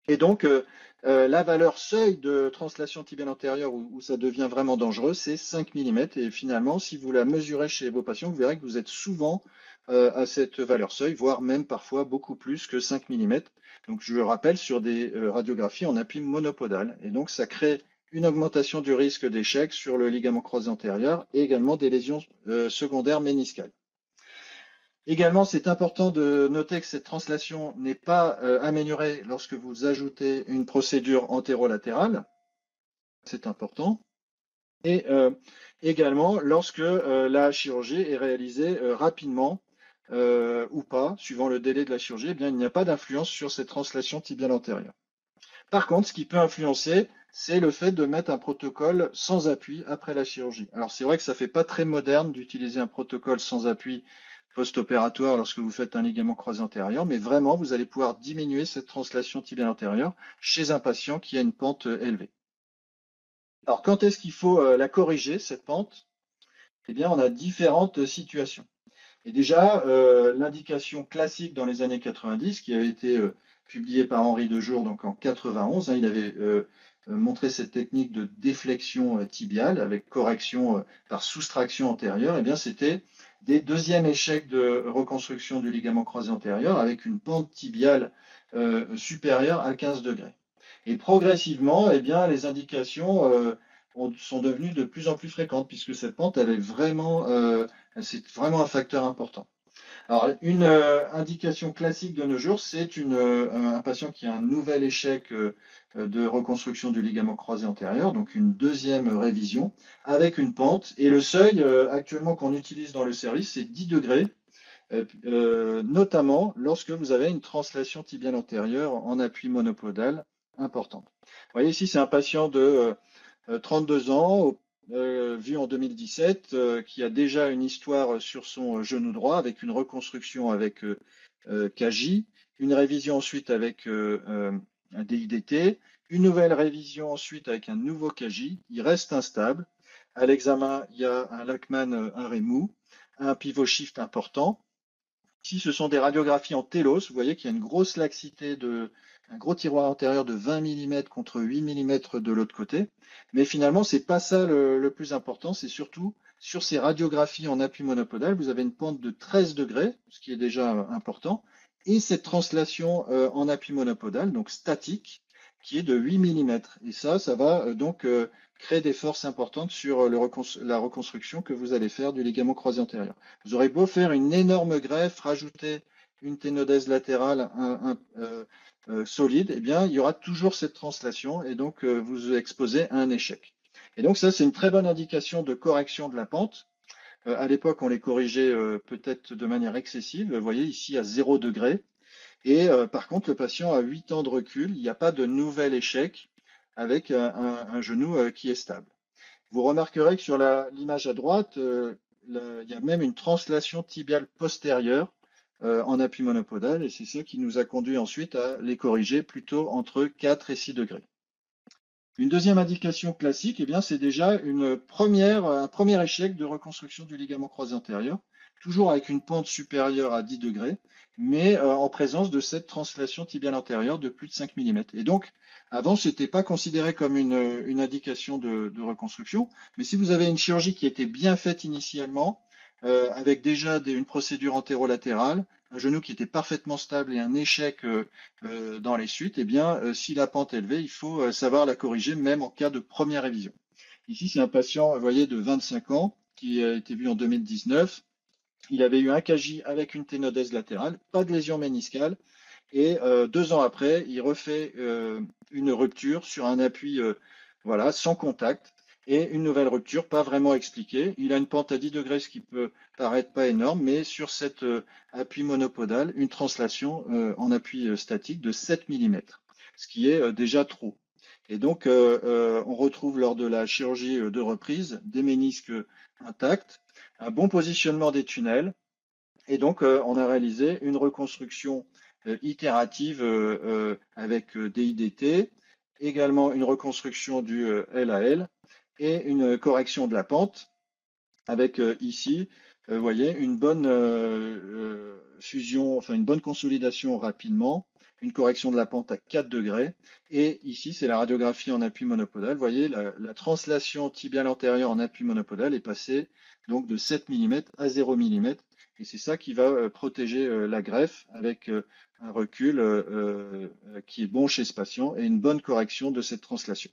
Et donc, la valeur seuil de translation tibiale antérieure où ça devient vraiment dangereux, c'est 5 mm. Et finalement, si vous la mesurez chez vos patients, vous verrez que vous êtes souvent à cette valeur seuil, voire même parfois beaucoup plus que 5 mm. Donc, je le rappelle, sur des radiographies en appui monopodal. Et donc, ça crée une augmentation du risque d'échec sur le ligament croisé antérieur et également des lésions secondaires méniscales. Également, c'est important de noter que cette translation n'est pas améliorée lorsque vous ajoutez une procédure antérolatérale. C'est important. Et également, lorsque la chirurgie est réalisée rapidement ou pas, suivant le délai de la chirurgie, eh bien, il n'y a pas d'influence sur cette translation tibiale antérieure. Par contre, ce qui peut influencer, c'est le fait de mettre un protocole sans appui après la chirurgie. Alors, c'est vrai que ça ne fait pas très moderne d'utiliser un protocole sans appui post-opératoire lorsque vous faites un ligament croisé antérieur, mais vraiment, vous allez pouvoir diminuer cette translation tibiale antérieure chez un patient qui a une pente élevée. Alors, quand est-ce qu'il faut la corriger, cette pente? Eh bien, on a différentes situations. Et déjà, l'indication classique dans les années 90, qui avait été publiée par Henri Dejour donc en 91, il avait montré cette technique de déflexion tibiale avec correction par soustraction antérieure, eh bien, c'était des deuxièmes échecs de reconstruction du ligament croisé antérieur avec une pente tibiale supérieure à 15 degrés. Et progressivement, eh bien, les indications sont devenues de plus en plus fréquentes puisque cette pente, elle est vraiment, c'est vraiment un facteur important. Alors, une indication classique de nos jours, c'est un patient qui a un nouvel échec de reconstruction du ligament croisé antérieur, donc une deuxième révision, avec une pente. Et le seuil actuellement qu'on utilise dans le service, c'est 10 degrés, notamment lorsque vous avez une translation tibiale antérieure en appui monopodal importante. Vous voyez ici, c'est un patient de 32 ans, vu en 2017, qui a déjà une histoire sur son genou droit avec une reconstruction avec KJ, une révision ensuite avec un DIDT, une nouvelle révision ensuite avec un nouveau KJ. Il reste instable. À l'examen, il y a un Lachman, un Rémou, un pivot shift important. Ici, ce sont des radiographies en télos. Vous voyez qu'il y a une grosse laxité, un gros tiroir antérieur de 20 mm contre 8 mm de l'autre côté. Mais finalement, ce n'est pas ça le plus important. C'est surtout sur ces radiographies en appui monopodal, vous avez une pente de 13 degrés, ce qui est déjà important, et cette translation en appui monopodal, donc statique, qui est de 8 mm. Et ça va donc créer des forces importantes sur la reconstruction que vous allez faire du ligament croisé antérieur. Vous aurez beau faire une énorme greffe, rajouter une ténodèse latérale solide, eh bien, il y aura toujours cette translation et donc vous vous exposez à un échec. Et donc ça, c'est une très bonne indication de correction de la pente. À l'époque, on les corrigeait peut-être de manière excessive. Vous voyez ici à 0 degré. Et par contre, le patient a 8 ans de recul. Il n'y a pas de nouvel échec avec un genou qui est stable. Vous remarquerez que sur l'image à droite, il y a même une translation tibiale postérieure en appui monopodal, et c'est ça qui nous a conduit ensuite à les corriger plutôt entre 4 et 6 degrés. Une deuxième indication classique, eh bien, c'est déjà un premier échec de reconstruction du ligament croisé antérieur, toujours avec une pente supérieure à 10 degrés, mais en présence de cette translation tibiale antérieure de plus de 5 mm. Et donc, avant, ce n'était pas considéré comme une indication de reconstruction, mais si vous avez une chirurgie qui était bien faite initialement, avec déjà une procédure antérolatérale, un genou qui était parfaitement stable et un échec dans les suites, eh bien, si la pente est élevée, il faut savoir la corriger, même en cas de première révision. Ici, c'est un patient, vous voyez, de 25 ans, qui a été vu en 2019. Il avait eu un KJ avec une ténodèse latérale, pas de lésion méniscale, et 2 ans après, il refait une rupture sur un appui voilà, sans contact, et une nouvelle rupture, pas vraiment expliquée. Il a une pente à 10 degrés, ce qui peut paraître pas énorme, mais sur cet appui monopodal, une translation en appui statique de 7 mm, ce qui est déjà trop. Et donc, on retrouve lors de la chirurgie de reprise des ménisques intacts, un bon positionnement des tunnels, et donc on a réalisé une reconstruction itérative avec des IDT, également une reconstruction du LAL, et une correction de la pente avec ici, vous voyez, une bonne fusion, enfin une bonne consolidation rapidement une correction de la pente à 4 degrés. Et ici, c'est la radiographie en appui monopodal. Vous voyez, la translation tibiale antérieure en appui monopodal est passée donc de 7 mm à 0 mm. Et c'est ça qui va protéger la greffe avec un recul qui est bon chez ce patient et une bonne correction de cette translation.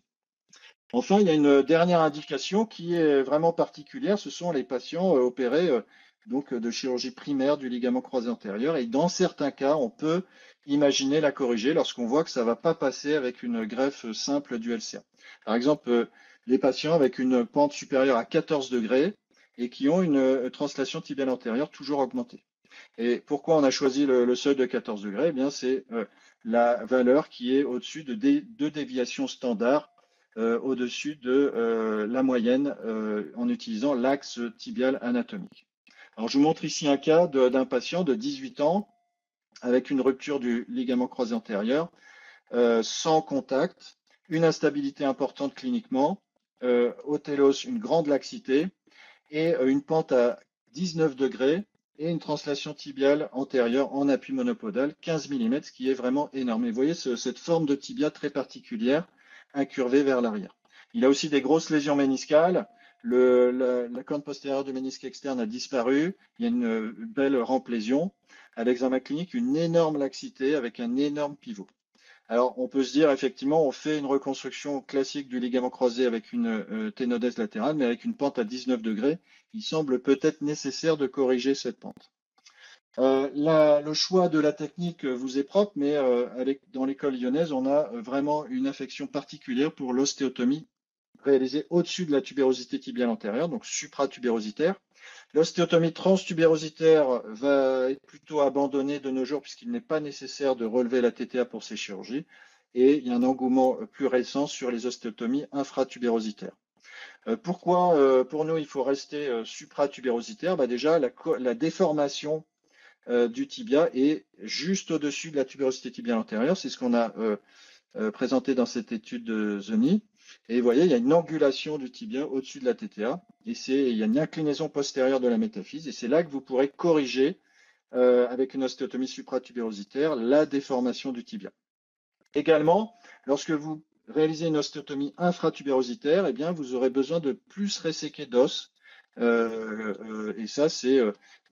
Enfin, il y a une dernière indication qui est vraiment particulière. Ce sont les patients opérés donc de chirurgie primaire du ligament croisé antérieur. Et dans certains cas, on peut imaginer la corriger lorsqu'on voit que ça ne va pas passer avec une greffe simple du LCA. Par exemple, les patients avec une pente supérieure à 14 degrés et qui ont une translation tibiale antérieure toujours augmentée. Et pourquoi on a choisi le seuil de 14 degrés? Eh bien, c'est la valeur qui est au-dessus de deux déviations standards au-dessus de la moyenne en utilisant l'axe tibial anatomique. Alors, je vous montre ici un cas d'un patient de 18 ans avec une rupture du ligament croisé antérieur, sans contact, une instabilité importante cliniquement, au télos, une grande laxité et une pente à 19 degrés et une translation tibiale antérieure en appui monopodal, 15 mm, ce qui est vraiment énorme. Et vous voyez cette forme de tibia très particulière, incurvée vers l'arrière. Il a aussi des grosses lésions méniscales. La corne postérieure du ménisque externe a disparu. Il y a une belle ramplésion. À l'examen clinique, une énorme laxité avec un énorme pivot. Alors, on peut se dire, effectivement, on fait une reconstruction classique du ligament croisé avec une ténodèse latérale, mais avec une pente à 19 degrés, il semble peut-être nécessaire de corriger cette pente. Le choix de la technique vous est propre, mais dans l'école lyonnaise, on a vraiment une affection particulière pour l'ostéotomie réalisée au-dessus de la tubérosité tibiale antérieure, donc supratubérositaire. L'ostéotomie transtubérositaire va être plutôt abandonnée de nos jours puisqu'il n'est pas nécessaire de relever la TTA pour ces chirurgies. Et il y a un engouement plus récent sur les ostéotomies infratubérositaires. Pourquoi, pour nous, il faut rester supratubérositaire? Déjà, la déformation du tibia est juste au-dessus de la tubérosité tibiale antérieure. C'est ce qu'on a présenté dans cette étude de Zoni. Et vous voyez, il y a une angulation du tibia au-dessus de la TTA. Et il y a une inclinaison postérieure de la métaphyse. Et c'est là que vous pourrez corriger, avec une ostéotomie supratubérositaire, la déformation du tibia. Également, lorsque vous réalisez une ostéotomie infratubérositaire, eh bien, vous aurez besoin de plus resséquer d'os. Et ça, c'est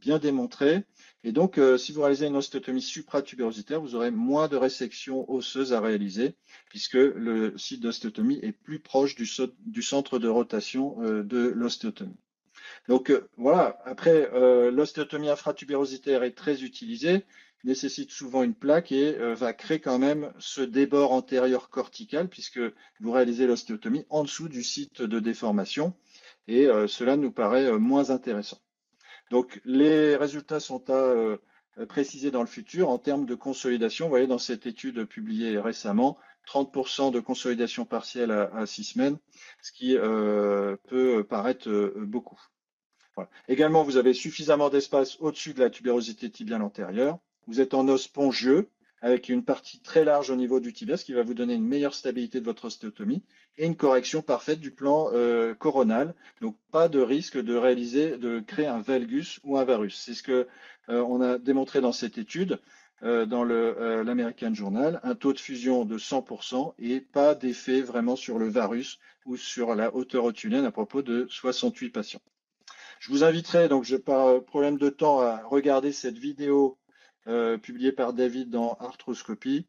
bien démontré. Et donc, si vous réalisez une ostéotomie supratubérositaire, vous aurez moins de résection osseuse à réaliser, puisque le site d'ostéotomie est plus proche du centre de rotation de l'ostéotomie. Donc, voilà. Après, l'ostéotomie infratubérositaire est très utilisée, nécessite souvent une plaque et va créer quand même ce débord antérieur cortical, puisque vous réalisez l'ostéotomie en dessous du site de déformation. Et cela nous paraît moins intéressant. Donc, les résultats sont à préciser dans le futur en termes de consolidation. Vous voyez, dans cette étude publiée récemment, 30% de consolidation partielle à 6 semaines, ce qui peut paraître beaucoup. Voilà. Également, vous avez suffisamment d'espace au-dessus de la tubérosité tibiale antérieure. Vous êtes en os spongieux, avec une partie très large au niveau du tibia, ce qui va vous donner une meilleure stabilité de votre ostéotomie et une correction parfaite du plan coronal. Donc, pas de risque de créer un valgus ou un varus. C'est ce que on a démontré dans cette étude, dans l'American Journal, un taux de fusion de 100% et pas d'effet vraiment sur le varus ou sur la hauteur rotulienne à propos de 68 patients. Je vous inviterai, donc par problème de temps, à regarder cette vidéo publiée par David dans Arthroscopie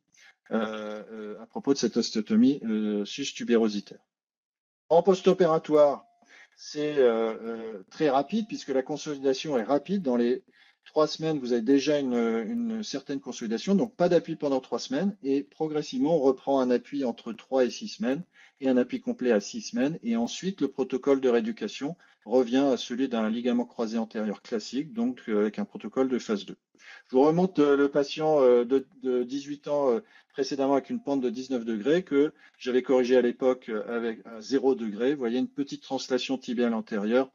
à propos de cette ostéotomie sus-tubérositaire. En post-opératoire, c'est très rapide puisque la consolidation est rapide. Dans les 3 semaines, vous avez déjà une certaine consolidation, donc pas d'appui pendant 3 semaines et progressivement, on reprend un appui entre 3 et 6 semaines et un appui complet à 6 semaines. Et ensuite, le protocole de rééducation revient à celui d'un ligament croisé antérieur classique, donc avec un protocole de phase 2. Je vous remonte le patient de 18 ans précédemment avec une pente de 19 degrés que j'avais corrigé à l'époque avec 0 degré. Vous voyez une petite translation tibiale antérieure,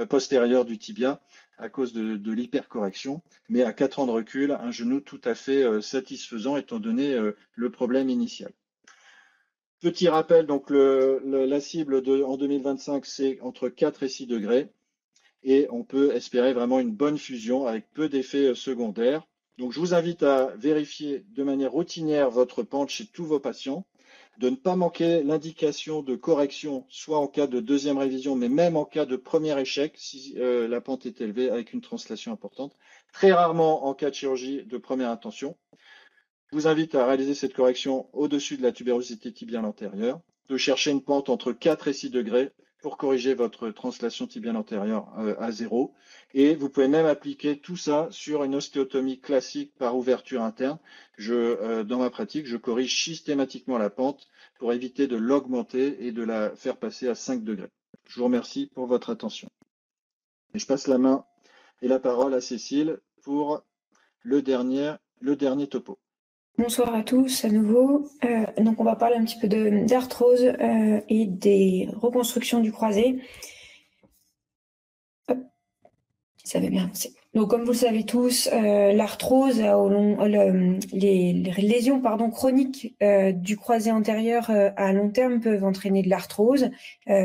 postérieure du tibia à cause de l'hypercorrection, mais à 4 ans de recul, un genou tout à fait satisfaisant étant donné le problème initial. Petit rappel, donc la cible en 2025, c'est entre 4 et 6 degrés. Et on peut espérer vraiment une bonne fusion avec peu d'effets secondaires. Donc, je vous invite à vérifier de manière routinière votre pente chez tous vos patients, de ne pas manquer l'indication de correction, soit en cas de deuxième révision, mais même en cas de premier échec, si la pente est élevée avec une translation importante. Très rarement en cas de chirurgie de première intention. Je vous invite à réaliser cette correction au-dessus de la tubérosité tibiale antérieure, de chercher une pente entre 4 et 6 degrés pour corriger votre translation tibiale antérieure à 0. Et vous pouvez même appliquer tout ça sur une ostéotomie classique par ouverture interne. Dans ma pratique, je corrige systématiquement la pente pour éviter de l'augmenter et de la faire passer à 5 degrés. Je vous remercie pour votre attention. Et je passe la main et la parole à Cécile pour le dernier topo. Bonsoir à tous à nouveau. Donc on va parler un petit peu d'arthrose et des reconstructions du croisé. Hop, ça va bien avancer. Donc comme vous le savez tous, l'arthrose les lésions chroniques du croisé antérieur à long terme peuvent entraîner de l'arthrose.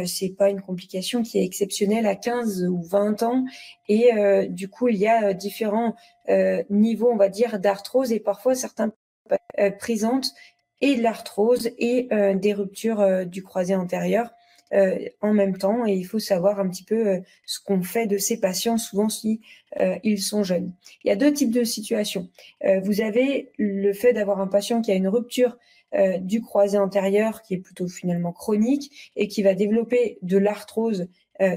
C'est pas une complication qui est exceptionnelle à 15 ou 20 ans et du coup il y a différents niveaux, on va dire, d'arthrose et parfois certains présente et de l'arthrose et des ruptures du croisé antérieur en même temps. Et il faut savoir un petit peu ce qu'on fait de ces patients, souvent si ils sont jeunes. Il y a deux types de situations. Vous avez le fait d'avoir un patient qui a une rupture du croisé antérieur qui est plutôt finalement chronique et qui va développer de l'arthrose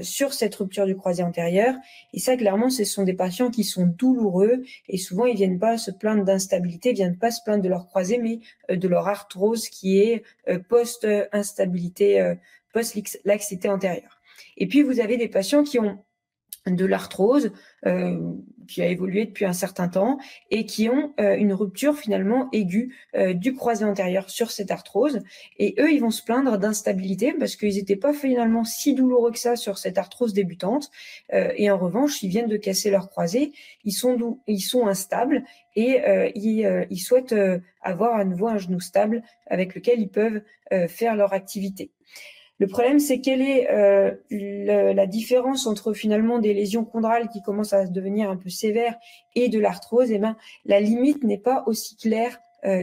sur cette rupture du croisé antérieur. Et ça, clairement, ce sont des patients qui sont douloureux et souvent, ils viennent pas se plaindre d'instabilité, viennent pas se plaindre de leur croisé, mais de leur arthrose qui est post-instabilité, post-laxité antérieure. Et puis, vous avez des patients qui ont de l'arthrose qui a évolué depuis un certain temps et qui ont une rupture finalement aiguë du croisé antérieur sur cette arthrose. Et eux, ils vont se plaindre d'instabilité parce qu'ils n'étaient pas finalement si douloureux que ça sur cette arthrose débutante. Et en revanche, ils viennent de casser leur croisé, ils sont instables et ils souhaitent avoir à nouveau un genou stable avec lequel ils peuvent faire leur activité. Le problème, c'est quelle est la différence entre finalement des lésions chondrales qui commencent à devenir un peu sévères et de l'arthrose. Eh ben, la limite n'est pas aussi claire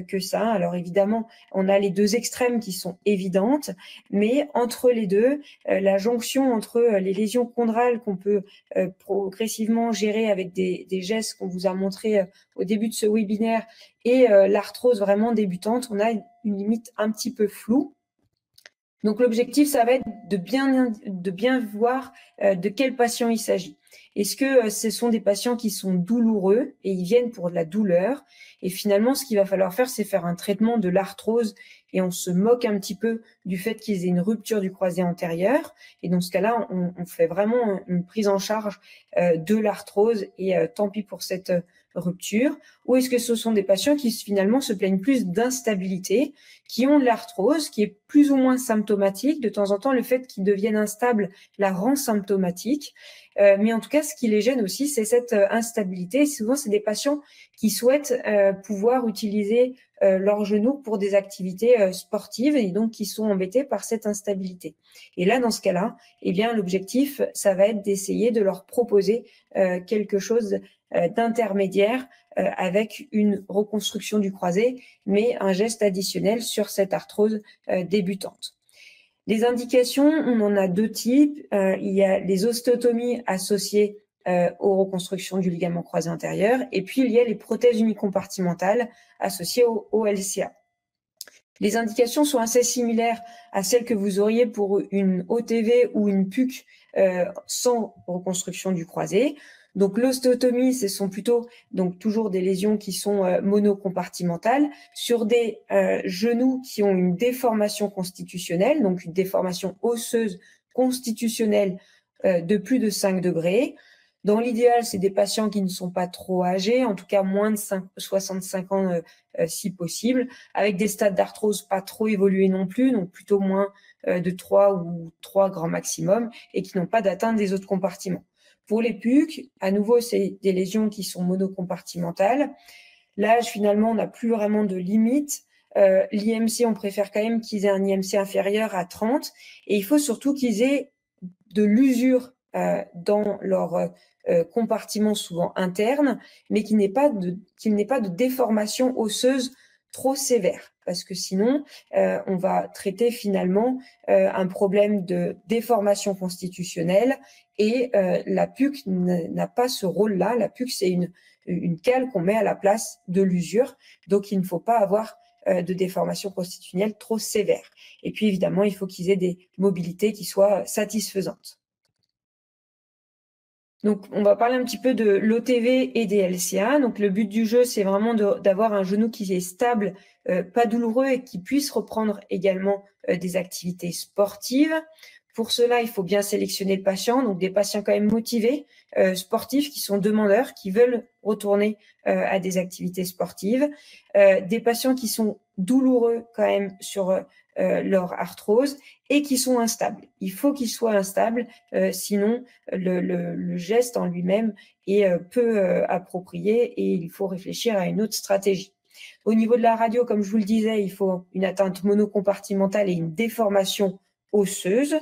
que ça. Alors évidemment, on a les deux extrêmes qui sont évidentes, mais entre les deux, la jonction entre les lésions chondrales qu'on peut progressivement gérer avec des gestes qu'on vous a montrés au début de ce webinaire et l'arthrose vraiment débutante, on a une limite un petit peu floue. Donc l'objectif, ça va être de bien voir de quel patient il s'agit. Est-ce que ce sont des patients qui sont douloureux et ils viennent pour de la douleur? Et finalement, ce qu'il va falloir faire, c'est faire un traitement de l'arthrose et on se moque un petit peu du fait qu'ils aient une rupture du croisé antérieur. Et dans ce cas-là, on fait vraiment une prise en charge de l'arthrose et tant pis pour cette rupture. Ou est-ce que ce sont des patients qui finalement se plaignent plus d'instabilité, qui ont de l'arthrose, qui est plus ou moins symptomatique. De temps en temps, le fait qu'ils deviennent instables la rend symptomatique. Mais en tout cas, ce qui les gêne aussi, c'est cette instabilité. Souvent, c'est des patients qui souhaitent pouvoir utiliser leurs genoux pour des activités sportives et donc qui sont embêtés par cette instabilité. Et là, dans ce cas-là, eh bien, l'objectif, ça va être d'essayer de leur proposer quelque chose d'intermédiaire avec une reconstruction du croisé, mais un geste additionnel sur cette arthrose débutante. Les indications, on en a deux types. Il y a les ostéotomies associées aux reconstructions du ligament croisé antérieur, et puis il y a les prothèses unicompartimentales associées au LCA. Les indications sont assez similaires à celles que vous auriez pour une OTV ou une PUC sans reconstruction du croisé. Donc l'ostéotomie, ce sont plutôt donc toujours des lésions qui sont monocompartimentales sur des genoux qui ont une déformation constitutionnelle, donc une déformation osseuse constitutionnelle de plus de 5 degrés. Dans l'idéal, c'est des patients qui ne sont pas trop âgés, en tout cas moins de 65 ans si possible, avec des stades d'arthrose pas trop évolués non plus, donc plutôt moins de 3 ou 3 grand maximum, et qui n'ont pas d'atteinte des autres compartiments. Pour les PUC, à nouveau, c'est des lésions qui sont monocompartimentales. L'âge, finalement, on n'a plus vraiment de limite. L'IMC, on préfère quand même qu'ils aient un IMC inférieur à 30. Et il faut surtout qu'ils aient de l'usure dans leur compartiment souvent interne, mais qu'il n'ait pas de déformation osseuse trop sévère, parce que sinon, on va traiter finalement un problème de déformation constitutionnelle et la PUC n'a pas ce rôle-là. La PUC, c'est une cale qu'on met à la place de l'usure, donc il ne faut pas avoir de déformation constitutionnelle trop sévère. Et puis évidemment, il faut qu'ils aient des mobilités qui soient satisfaisantes. Donc, on va parler un petit peu de l'OTV et des LCA. Donc, le but du jeu, c'est vraiment d'avoir un genou qui est stable, pas douloureux et qui puisse reprendre également des activités sportives. Pour cela, il faut bien sélectionner le patient, donc des patients quand même motivés, sportifs, qui sont demandeurs, qui veulent retourner à des activités sportives. Des patients qui sont douloureux quand même sur leur arthrose et qui sont instables. Il faut qu'ils soient instables, sinon le geste en lui-même est peu approprié et il faut réfléchir à une autre stratégie. Au niveau de la radio, comme je vous le disais, il faut une atteinte monocompartimentale et une déformation osseuse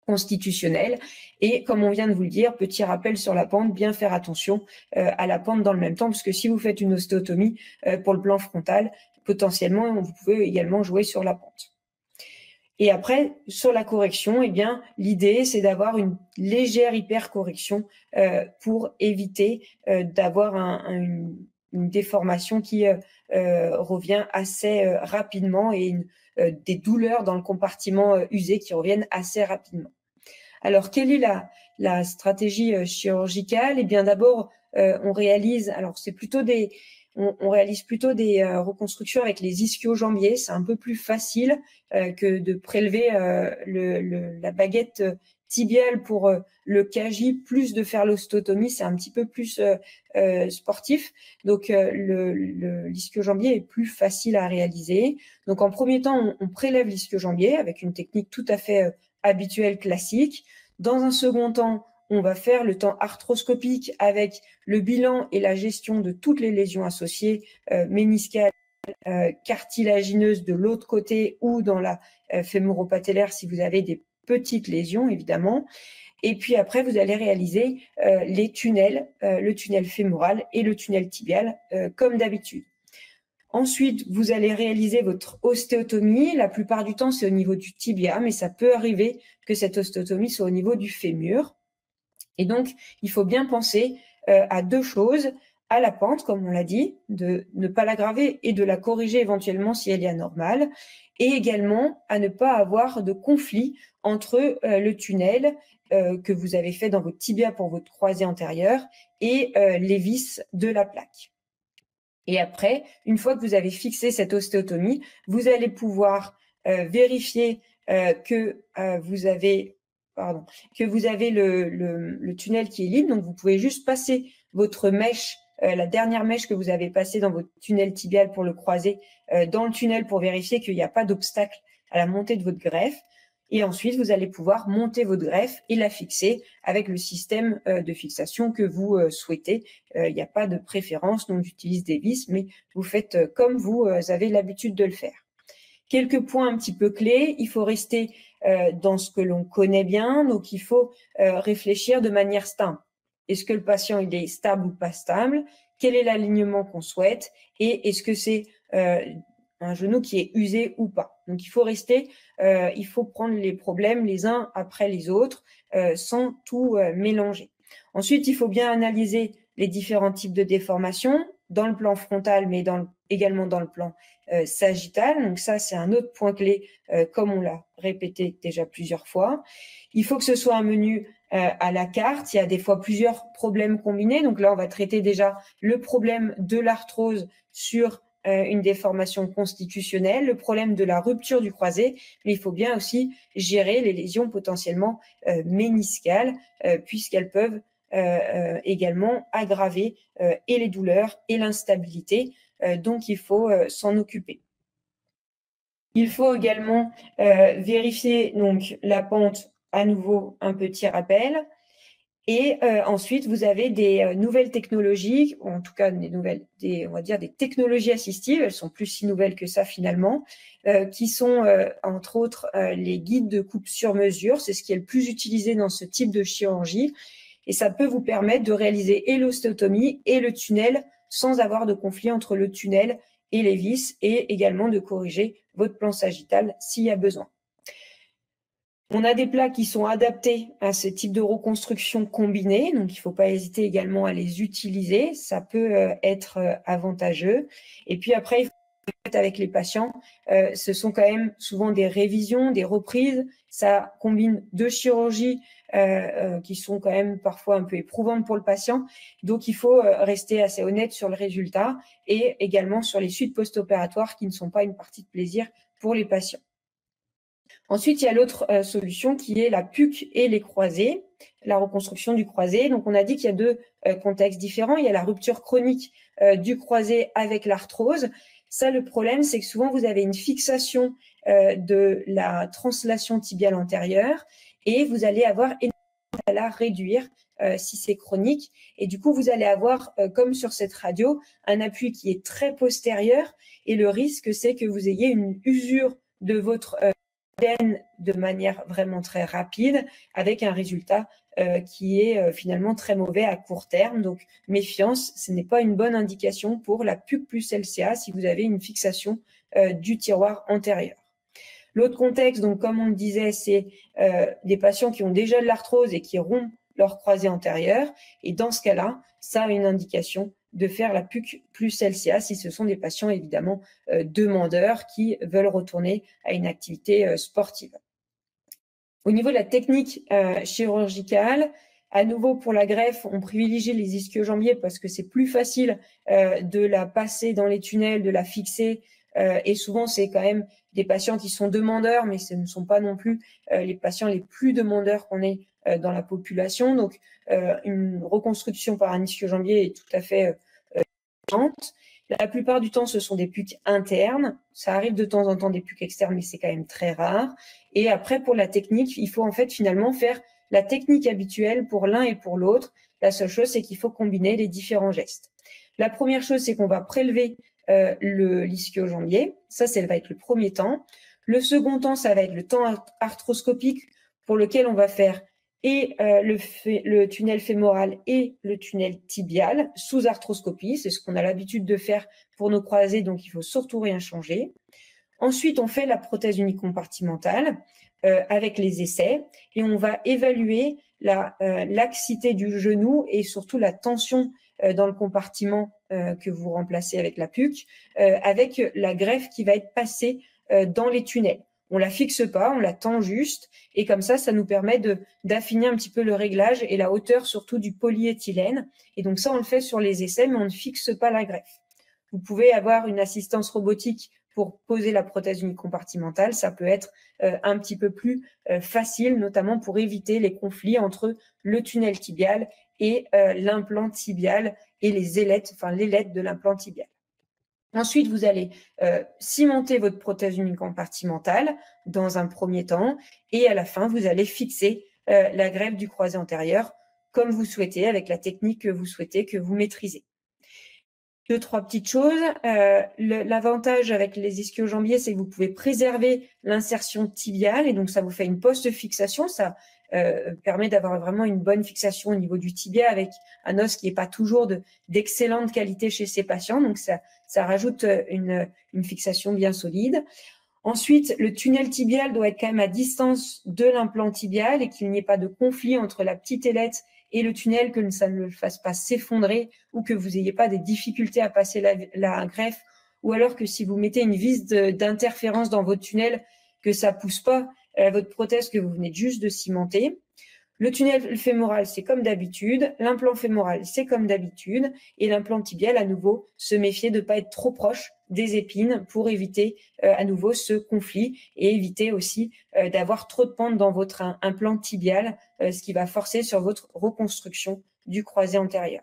constitutionnelle. Et comme on vient de vous le dire, petit rappel sur la pente, bien faire attention à la pente dans le même temps, parce que si vous faites une ostéotomie pour le plan frontal, potentiellement, vous pouvez également jouer sur la pente. Et après, sur la correction, eh bien, l'idée, c'est d'avoir une légère hypercorrection pour éviter d'avoir une déformation qui revient assez rapidement et des douleurs dans le compartiment usé qui reviennent assez rapidement. Alors, quelle est la stratégie chirurgicale? Eh bien, d'abord, on réalise plutôt des reconstructions avec les ischio-jambiers. C'est un peu plus facile que de prélever la baguette tibiale pour le KJ, plus de faire l'ostéotomie. C'est un petit peu plus sportif. Donc, l'ischio-jambier est plus facile à réaliser. Donc, en premier temps, on prélève l'ischio-jambier avec une technique tout à fait habituelle, classique. Dans un second temps, on va faire le temps arthroscopique avec le bilan et la gestion de toutes les lésions associées, méniscales, cartilagineuses de l'autre côté ou dans la fémoro-patellaire si vous avez des petites lésions, évidemment. Et puis après, vous allez réaliser les tunnels, le tunnel fémoral et le tunnel tibial, comme d'habitude. Ensuite, vous allez réaliser votre ostéotomie. La plupart du temps, c'est au niveau du tibia, mais ça peut arriver que cette ostéotomie soit au niveau du fémur. Et donc, il faut bien penser à deux choses, à la pente, comme on l'a dit, de ne pas l'aggraver et de la corriger éventuellement si elle est anormale, et également à ne pas avoir de conflit entre le tunnel que vous avez fait dans votre tibia pour votre croisée antérieure et les vis de la plaque. Et après, une fois que vous avez fixé cette ostéotomie, vous allez pouvoir vérifier que vous avez le tunnel qui est libre. Donc, vous pouvez juste passer votre mèche, la dernière mèche que vous avez passée dans votre tunnel tibial pour le croiser, dans le tunnel pour vérifier qu'il n'y a pas d'obstacle à la montée de votre greffe. Et ensuite, vous allez pouvoir monter votre greffe et la fixer avec le système de fixation que vous souhaitez. Il n'y a pas de préférence, donc j'utilise des vis, mais vous faites comme vous avez l'habitude de le faire. Quelques points un petit peu clés. Il faut rester dans ce que l'on connaît bien, donc il faut réfléchir de manière simple. Est-ce que le patient il est stable ou pas stable? Quel est l'alignement qu'on souhaite? Et est-ce que c'est un genou qui est usé ou pas? Donc, il faut prendre les problèmes les uns après les autres sans tout mélanger. Ensuite, il faut bien analyser les différents types de déformations dans le plan frontal, mais également dans le plan sagittal. Donc, ça, c'est un autre point clé, comme on l'a répété déjà plusieurs fois. Il faut que ce soit un menu à la carte. Il y a des fois plusieurs problèmes combinés. Donc là, on va traiter déjà le problème de l'arthrose sur une déformation constitutionnelle, le problème de la rupture du croisé, mais il faut bien aussi gérer les lésions potentiellement méniscales, puisqu'elles peuvent également aggraver et les douleurs et l'instabilité, donc il faut s'en occuper. Il faut également vérifier donc la pente, à nouveau un petit rappel. Et ensuite, vous avez des nouvelles technologies, ou en tout cas on va dire des technologies assistives, elles sont plus si nouvelles que ça finalement, qui sont entre autres les guides de coupe sur mesure, c'est ce qui est le plus utilisé dans ce type de chirurgie. et ça peut vous permettre de réaliser et l'ostéotomie et le tunnel sans avoir de conflit entre le tunnel et les vis, et également de corriger votre plan sagittal s'il y a besoin. On a des plats qui sont adaptés à ce type de reconstruction combinée, donc il ne faut pas hésiter également à les utiliser, ça peut être avantageux. Et puis après, il faut avec les patients, ce sont quand même souvent des révisions, des reprises, ça combine deux chirurgies qui sont quand même parfois un peu éprouvantes pour le patient, donc il faut rester assez honnête sur le résultat et également sur les suites post-opératoires qui ne sont pas une partie de plaisir pour les patients. Ensuite, il y a l'autre solution qui est la PUC et les croisés, la reconstruction du croisé. Donc, on a dit qu'il y a deux contextes différents. Il y a la rupture chronique du croisé avec l'arthrose. Ça, le problème, c'est que souvent, vous avez une fixation de la translation tibiale antérieure et vous allez avoir énormément à la réduire si c'est chronique. Et du coup, vous allez avoir, comme sur cette radio, un appui qui est très postérieur et le risque, c'est que vous ayez une usure de votre de manière vraiment très rapide avec un résultat qui est finalement très mauvais à court terme. Donc, méfiance, ce n'est pas une bonne indication pour la PUC plus LCA si vous avez une fixation du tiroir antérieur. L'autre contexte, donc comme on le disait, c'est des patients qui ont déjà de l'arthrose et qui rompent leur croisée antérieure. Et dans ce cas-là, ça a une indication de faire la PUC plus LCA si ce sont des patients évidemment demandeurs qui veulent retourner à une activité sportive. Au niveau de la technique chirurgicale, à nouveau pour la greffe, on privilégie les ischio-jambiers parce que c'est plus facile de la passer dans les tunnels, de la fixer et souvent c'est quand même des patients qui sont demandeurs, mais ce ne sont pas non plus les patients les plus demandeurs qu'on ait dans la population. Donc, une reconstruction par un ischio-jambier est tout à fait importante. La plupart du temps, ce sont des PUC internes. Ça arrive de temps en temps des PUC externes, mais c'est quand même très rare. Et après, pour la technique, il faut en fait finalement faire la technique habituelle pour l'un et pour l'autre. La seule chose, c'est qu'il faut combiner les différents gestes. La première chose, c'est qu'on va prélever l'ischio-jambier. Ça va être le premier temps. Le second temps, ça va être le temps arthroscopique pour lequel on va faire et le tunnel fémoral et le tunnel tibial sous arthroscopie. C'est ce qu'on a l'habitude de faire pour nos croisés, donc il ne faut surtout rien changer. Ensuite, on fait la prothèse unicompartimentale avec les essais et on va évaluer la laxité du genou et surtout la tension dans le compartiment que vous remplacez avec la PUC, avec la greffe qui va être passée dans les tunnels. On la fixe pas, on la tend juste, et comme ça nous permet d'affiner un petit peu le réglage et la hauteur surtout du polyéthylène. Et donc ça, on le fait sur les essais, mais on ne fixe pas la greffe. Vous pouvez avoir une assistance robotique pour poser la prothèse unicompartimentale. Ça peut être un petit peu plus facile, notamment pour éviter les conflits entre le tunnel tibial et l'implant tibial et les ailettes, enfin l'ailettes de l'implant tibial. Ensuite, vous allez cimenter votre prothèse unicompartimentale dans un premier temps et à la fin, vous allez fixer la greffe du croisé antérieur comme vous souhaitez, avec la technique que vous souhaitez, que vous maîtrisez. Deux, trois petites choses. L'avantage avec les ischio-jambiers, c'est que vous pouvez préserver l'insertion tibiale et donc ça vous fait une post-fixation. Ça permet d'avoir vraiment une bonne fixation au niveau du tibia avec un os qui n'est pas toujours d'excellente qualité chez ces patients. Donc, ça rajoute une fixation bien solide. Ensuite, le tunnel tibial doit être quand même à distance de l'implant tibial et qu'il n'y ait pas de conflit entre la petite ailette et le tunnel, que ça ne le fasse pas s'effondrer ou que vous n'ayez pas des difficultés à passer la greffe, ou alors que si vous mettez une vis d'interférence dans votre tunnel, que ça pousse pas votre prothèse que vous venez juste de cimenter. Le tunnel fémoral, c'est comme d'habitude. L'implant fémoral, c'est comme d'habitude. Et l'implant tibial, à nouveau, se méfier de ne pas être trop proche des épines pour éviter à nouveau ce conflit et éviter aussi d'avoir trop de pente dans votre implant tibial, ce qui va forcer sur votre reconstruction du croisé antérieur.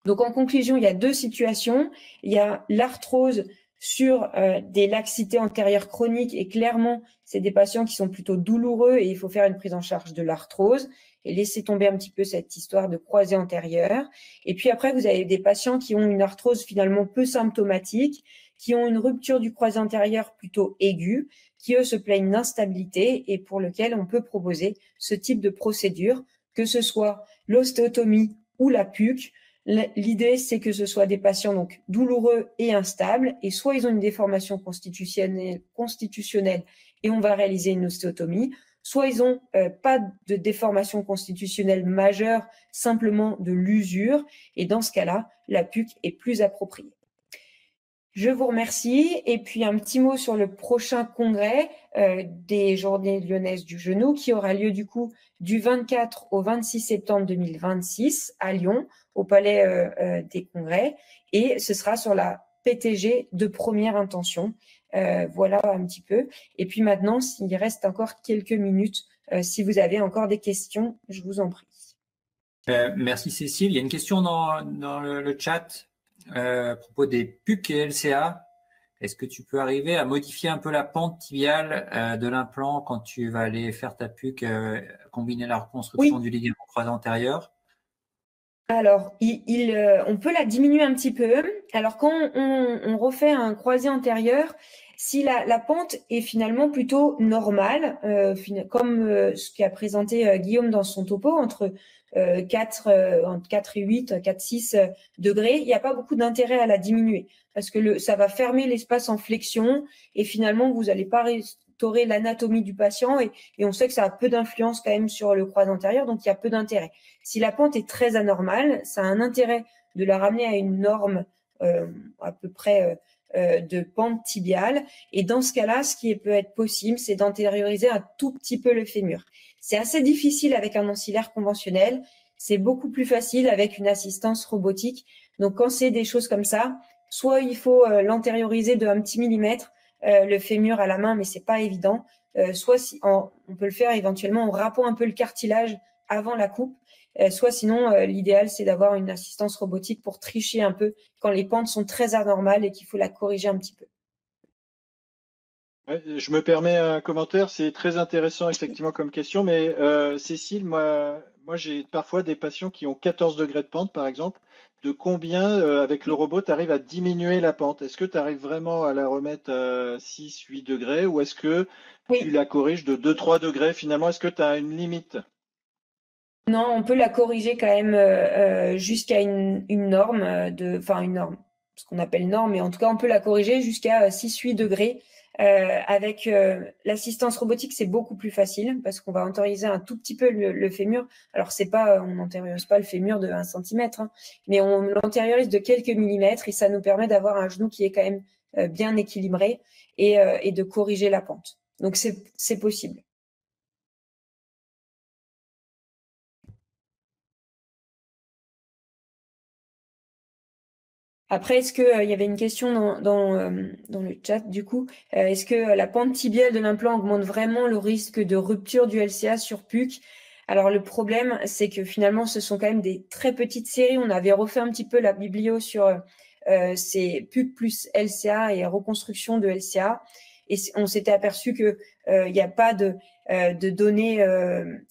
Donc, en conclusion, il y a deux situations. Il y a l'arthrose sur des laxités antérieures chroniques et clairement, c'est des patients qui sont plutôt douloureux et il faut faire une prise en charge de l'arthrose et laisser tomber un petit peu cette histoire de croisée antérieure. Et puis après, vous avez des patients qui ont une arthrose finalement peu symptomatique, qui ont une rupture du croisé antérieur plutôt aiguë, qui eux se plaignent d'instabilité et pour lequel on peut proposer ce type de procédure que ce soit l'ostéotomie ou la PUC. L'idée, c'est que ce soit des patients donc douloureux et instables, et soit ils ont une déformation constitutionnelle et on va réaliser une ostéotomie, soit ils n'ont pas de déformation constitutionnelle majeure, simplement de l'usure, et dans ce cas-là, la PUC est plus appropriée. Je vous remercie, et puis un petit mot sur le prochain congrès des Journées lyonnaises du genou qui aura lieu du coup du 24 au 26 septembre 2026 à Lyon, au Palais des Congrès, et ce sera sur la PTG de première intention. Voilà un petit peu. Et puis maintenant, s'il reste encore quelques minutes, si vous avez encore des questions, je vous en prie. Merci Cécile. Il y a une question dans le chat à propos des PUC et LCA. Est-ce que tu peux arriver à modifier un peu la pente tibiale de l'implant quand tu vas aller faire ta PUC, combiner la reconstruction du ligament croisé antérieur? Alors, on peut la diminuer un petit peu. Alors, quand on refait un croisé antérieur, si la pente est finalement plutôt normale, comme ce qu'a présenté Guillaume dans son topo, entre 4 et 8, 4, 6 degrés, il n'y a pas beaucoup d'intérêt à la diminuer parce que ça va fermer l'espace en flexion et finalement, vous n'allez pas restaurer l'anatomie du patient et on sait que ça a peu d'influence quand même sur le croisé antérieur, donc il y a peu d'intérêt. Si la pente est très anormale, ça a un intérêt de la ramener à une norme à peu près de pente tibiale. Et dans ce cas-là, ce qui peut être possible, c'est d'antérioriser un tout petit peu le fémur. C'est assez difficile avec un ancillaire conventionnel. C'est beaucoup plus facile avec une assistance robotique. Donc, quand c'est des choses comme ça, soit il faut l'antérioriser de un petit millimètre, le fémur à la main, mais c'est pas évident. Soit on peut le faire éventuellement en râpant un peu le cartilage avant la coupe. Soit sinon, l'idéal, c'est d'avoir une assistance robotique pour tricher un peu quand les pentes sont très anormales et qu'il faut la corriger un petit peu. Ouais, je me permets un commentaire, c'est très intéressant effectivement comme question, mais Cécile, moi j'ai parfois des patients qui ont 14 degrés de pente par exemple. De combien avec le robot tu arrives à diminuer la pente? Est-ce que tu arrives vraiment à la remettre à 6, 8 degrés ou est-ce que tu la corriges de 2-3 degrés finalement? Est-ce que tu as une limite? Non, on peut la corriger quand même jusqu'à une norme, une norme, ce qu'on appelle norme, mais en tout cas, on peut la corriger jusqu'à 6-8 degrés. Avec l'assistance robotique, c'est beaucoup plus facile parce qu'on va antérioriser un tout petit peu le fémur. Alors, on n'antériorise pas le fémur de 1 cm, hein, mais on l'antériorise de quelques millimètres et ça nous permet d'avoir un genou qui est quand même bien équilibré et de corriger la pente. Donc, c'est possible. Après, est-ce que il y avait une question dans le chat du coup, est-ce que la pente tibiale de l'implant augmente vraiment le risque de rupture du LCA sur PUC? Alors le problème, c'est que finalement, ce sont quand même des très petites séries. On avait refait un petit peu la biblio sur ces PUC plus LCA et reconstruction de LCA, et on s'était aperçu que il n'y a pas de données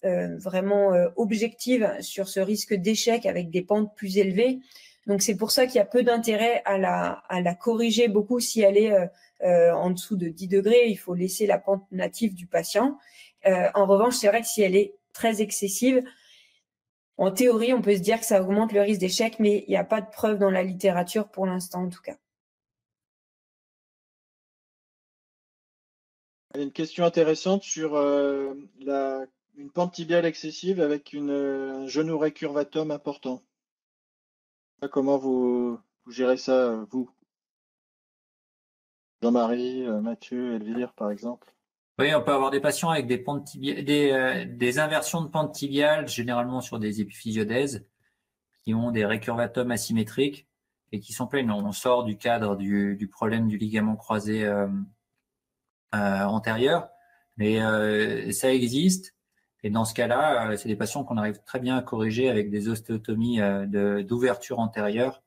vraiment objectives sur ce risque d'échec avec des pentes plus élevées. Donc, c'est pour ça qu'il y a peu d'intérêt à la corriger beaucoup si elle est en dessous de 10 degrés. Il faut laisser la pente native du patient. En revanche, c'est vrai que si elle est très excessive, en théorie, on peut se dire que ça augmente le risque d'échec, mais il n'y a pas de preuve dans la littérature pour l'instant, en tout cas. Il y a une question intéressante sur une pente tibiale excessive avec un genou récurvatum important. Comment vous gérez ça, vous? Jean-Marie, Mathieu, Elvire, par exemple? Oui, on peut avoir des patients avec des pentes des inversions de pente tibiale, généralement sur des épiphysiodèses, qui ont des récurvatums asymétriques et qui sont pleines. On sort du cadre du problème du ligament croisé antérieur, mais ça existe. Et dans ce cas-là, c'est des patients qu'on arrive très bien à corriger avec des ostéotomies d'ouverture antérieure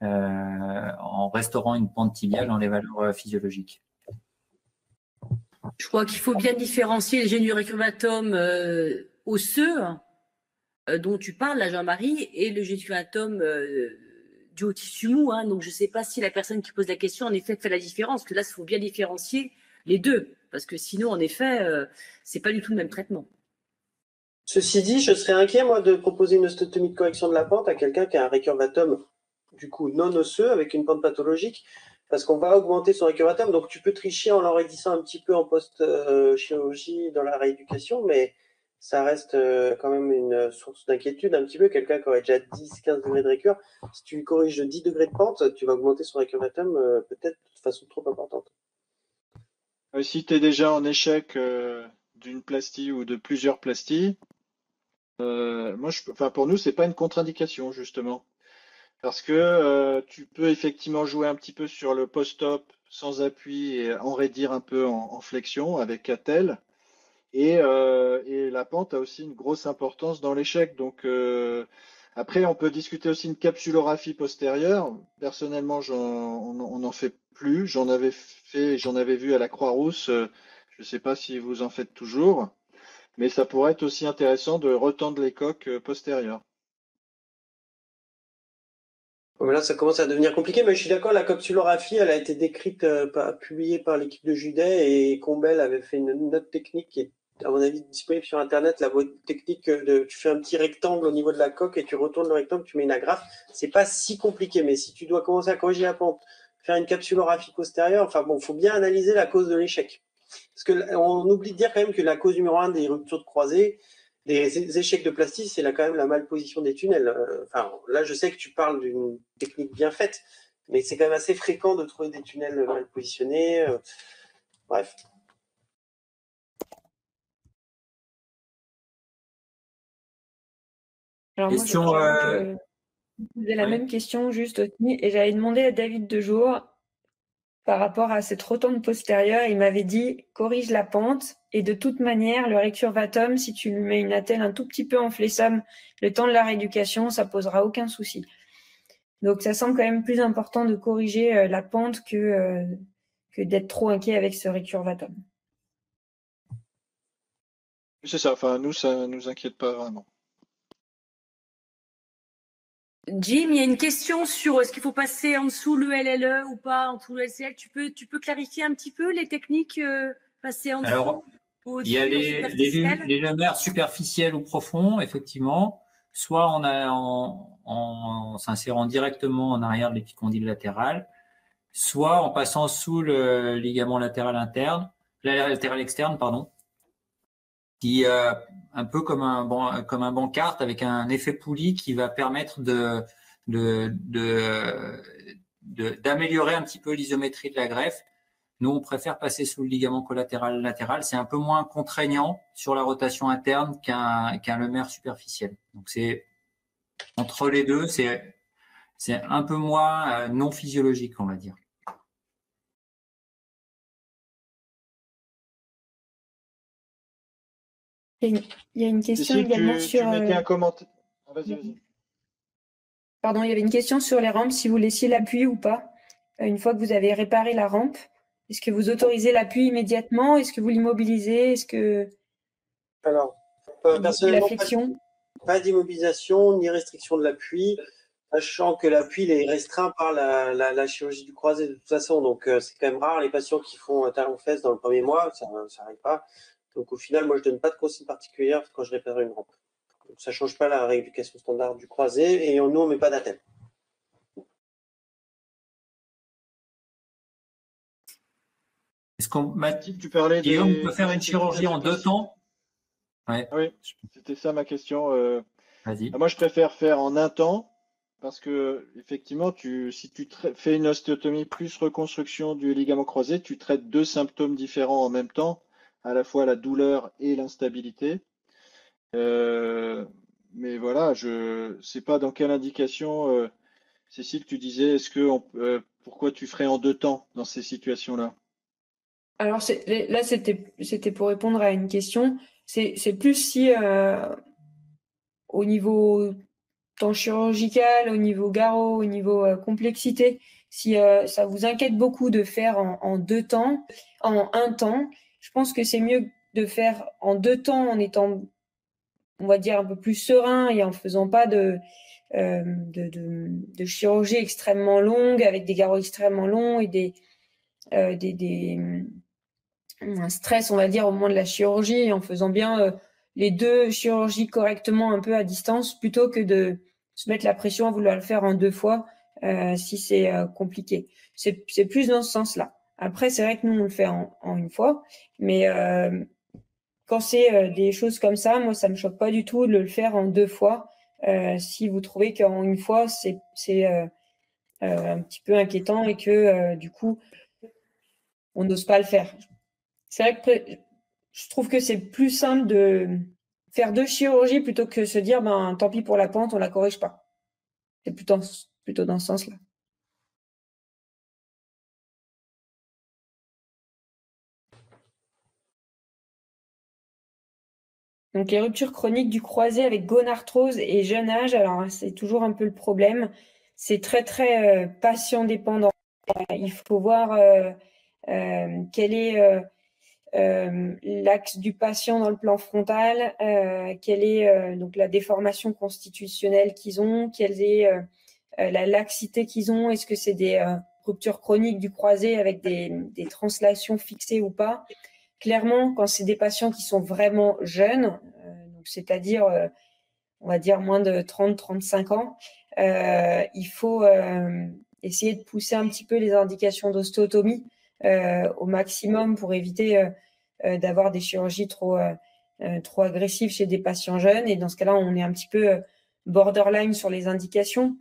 en restaurant une pente tibiale dans les valeurs physiologiques. Je crois qu'il faut bien différencier les génurécurvatum osseux dont tu parles, là, Jean-Marie, et le génurécurvatum dû au tissu mou. Hein. Donc, je ne sais pas si la personne qui pose la question, en effet, fait la différence. Que là, il faut bien différencier les deux. Parce que sinon, en effet, ce n'est pas du tout le même traitement. Ceci dit, je serais inquiet, moi, de proposer une osteotomie de correction de la pente à quelqu'un qui a un récurvatum, du coup, non osseux, avec une pente pathologique, parce qu'on va augmenter son récurvatum. Donc, tu peux tricher en l'enraidissant un petit peu en post-chirurgie dans la rééducation, mais ça reste quand même une source d'inquiétude un petit peu. Quelqu'un qui aurait déjà 10-15 degrés de récur, si tu lui corriges de 10 degrés de pente, tu vas augmenter son récurvatum peut-être de façon trop importante. Si tu es déjà en échec d'une plastie ou de plusieurs plasties, pour nous, c'est pas une contre-indication, justement. Parce que tu peux effectivement jouer un petit peu sur le post-op sans appui et enraidir un peu en flexion avec Catel. Et la pente a aussi une grosse importance dans l'échec. Donc après, on peut discuter aussi une capsulographie postérieure. Personnellement, on n'en fait plus. J'en avais vu à la Croix-Rousse. Je ne sais pas si vous en faites toujours, mais ça pourrait être aussi intéressant de retendre les coques postérieures. Mais là, ça commence à devenir compliqué, mais je suis d'accord, la capsulographie, elle a été décrite, publiée par l'équipe de Judet, et Combel avait fait une note technique qui est, à mon avis, disponible sur Internet, la boîte technique tu fais un petit rectangle au niveau de la coque et tu retournes le rectangle, tu mets une agrafe. C'est pas si compliqué, mais si tu dois commencer à corriger la pente, faire une capsulographie postérieure, enfin bon, faut bien analyser la cause de l'échec. Parce que on oublie de dire quand même que la cause numéro 1 des ruptures de croisée, des échecs de plastie, c'est là quand même la malposition des tunnels. Enfin, là, je sais que tu parles d'une technique bien faite, mais c'est quand même assez fréquent de trouver des tunnels mal positionnés. Bref. Alors Question, moi, je posais la même question juste aussi, et j'avais demandé à David Dejour par rapport à cette rotonde postérieure, il m'avait dit corrige la pente et de toute manière le récurvatum, si tu lui mets une attelle un tout petit peu en flessum le temps de la rééducation, ça posera aucun souci. Donc ça semble quand même plus important de corriger la pente que d'être trop inquiet avec ce récurvatum. C'est ça, enfin nous, ça nous inquiète pas vraiment. Jim, il y a une question sur est-ce qu'il faut passer en dessous le LLE ou pas, en dessous le LCL. Tu peux clarifier un petit peu les techniques passer en dessous? Alors, il y a les lumeurs superficiels ou profonds, effectivement, soit en s'insérant directement en arrière de l'épicondyle latéral, soit en passant sous le ligament latéral externe, pardon, qui un peu comme un banc-carte avec un effet poulie qui va permettre d'améliorer un petit peu l'isométrie de la greffe. Nous, on préfère passer sous le ligament collatéral latéral. C'est un peu moins contraignant sur la rotation interne qu'un lumère superficiel. Donc, c'est entre les deux, c'est un peu moins non physiologique, on va dire. Il y a une question également sur. Tu mettais un commentaire. Ah, vas-y. Pardon, il y avait une question sur les rampes, si vous laissiez l'appui ou pas. Une fois que vous avez réparé la rampe, est-ce que vous autorisez l'appui immédiatement? Est-ce que vous l'immobilisez? Est-ce que. Alors, personnellement, la flexion? pas d'immobilisation ni restriction de l'appui, sachant que l'appui est restreint par la chirurgie du croisé de toute façon. Donc, c'est quand même rare les patients qui font un talon-fesse dans le premier mois, ça n'arrive pas. Donc, au final, moi, je donne pas de consigne particulière quand je répare une rampe. Donc, ça change pas la rééducation standard du croisé et nous, on met pas d'attelle. Est-ce qu'on tu parlais Guillaume peut faire une chirurgie en 2 temps? Ouais. Oui, c'était ça ma question. Vas-y. Moi, je préfère faire en 1 temps parce que effectivement, si tu fais une ostéotomie plus reconstruction du ligament croisé, tu traites 2 symptômes différents en même temps, à la fois la douleur et l'instabilité. Mais voilà, je sais pas dans quelle indication, Cécile, tu disais, pourquoi tu ferais en 2 temps dans ces situations-là? Alors là, c'était pour répondre à une question. C'est plus si au niveau temps chirurgical, au niveau garrot, au niveau complexité, si ça vous inquiète beaucoup de faire en 2 temps, en 1 temps, je pense que c'est mieux de faire en 2 temps en étant, on va dire, un peu plus serein et en faisant pas de chirurgie extrêmement longue avec des garrots extrêmement longs et un stress, on va dire, au moment de la chirurgie, en faisant bien les deux chirurgies correctement un peu à distance plutôt que de se mettre la pression à vouloir le faire en 2 fois si c'est compliqué. C'est plus dans ce sens-là. Après, c'est vrai que nous, on le fait en 1 fois, mais quand c'est des choses comme ça, moi, ça me choque pas du tout de le faire en 2 fois. Si vous trouvez qu'en 1 fois, c'est un petit peu inquiétant et que du coup, on n'ose pas le faire. C'est vrai que je trouve que c'est plus simple de faire 2 chirurgies plutôt que se dire, ben, tant pis pour la pente, on la corrige pas. C'est plutôt dans ce sens-là. Donc, les ruptures chroniques du croisé avec gonarthrose et jeune âge, alors c'est toujours un peu le problème. C'est très, très patient dépendant. Il faut voir quel est l'axe du patient dans le plan frontal, quelle est donc la déformation constitutionnelle qu'ils ont, quelle est la laxité qu'ils ont, est-ce que c'est des ruptures chroniques du croisé avec des translations fixées ou pas. Clairement, quand c'est des patients qui sont vraiment jeunes, c'est-à-dire, on va dire moins de 30-35 ans, il faut essayer de pousser un petit peu les indications d'ostéotomie au maximum pour éviter d'avoir des chirurgies trop agressives chez des patients jeunes. Et dans ce cas-là, on est un petit peu borderline sur les indications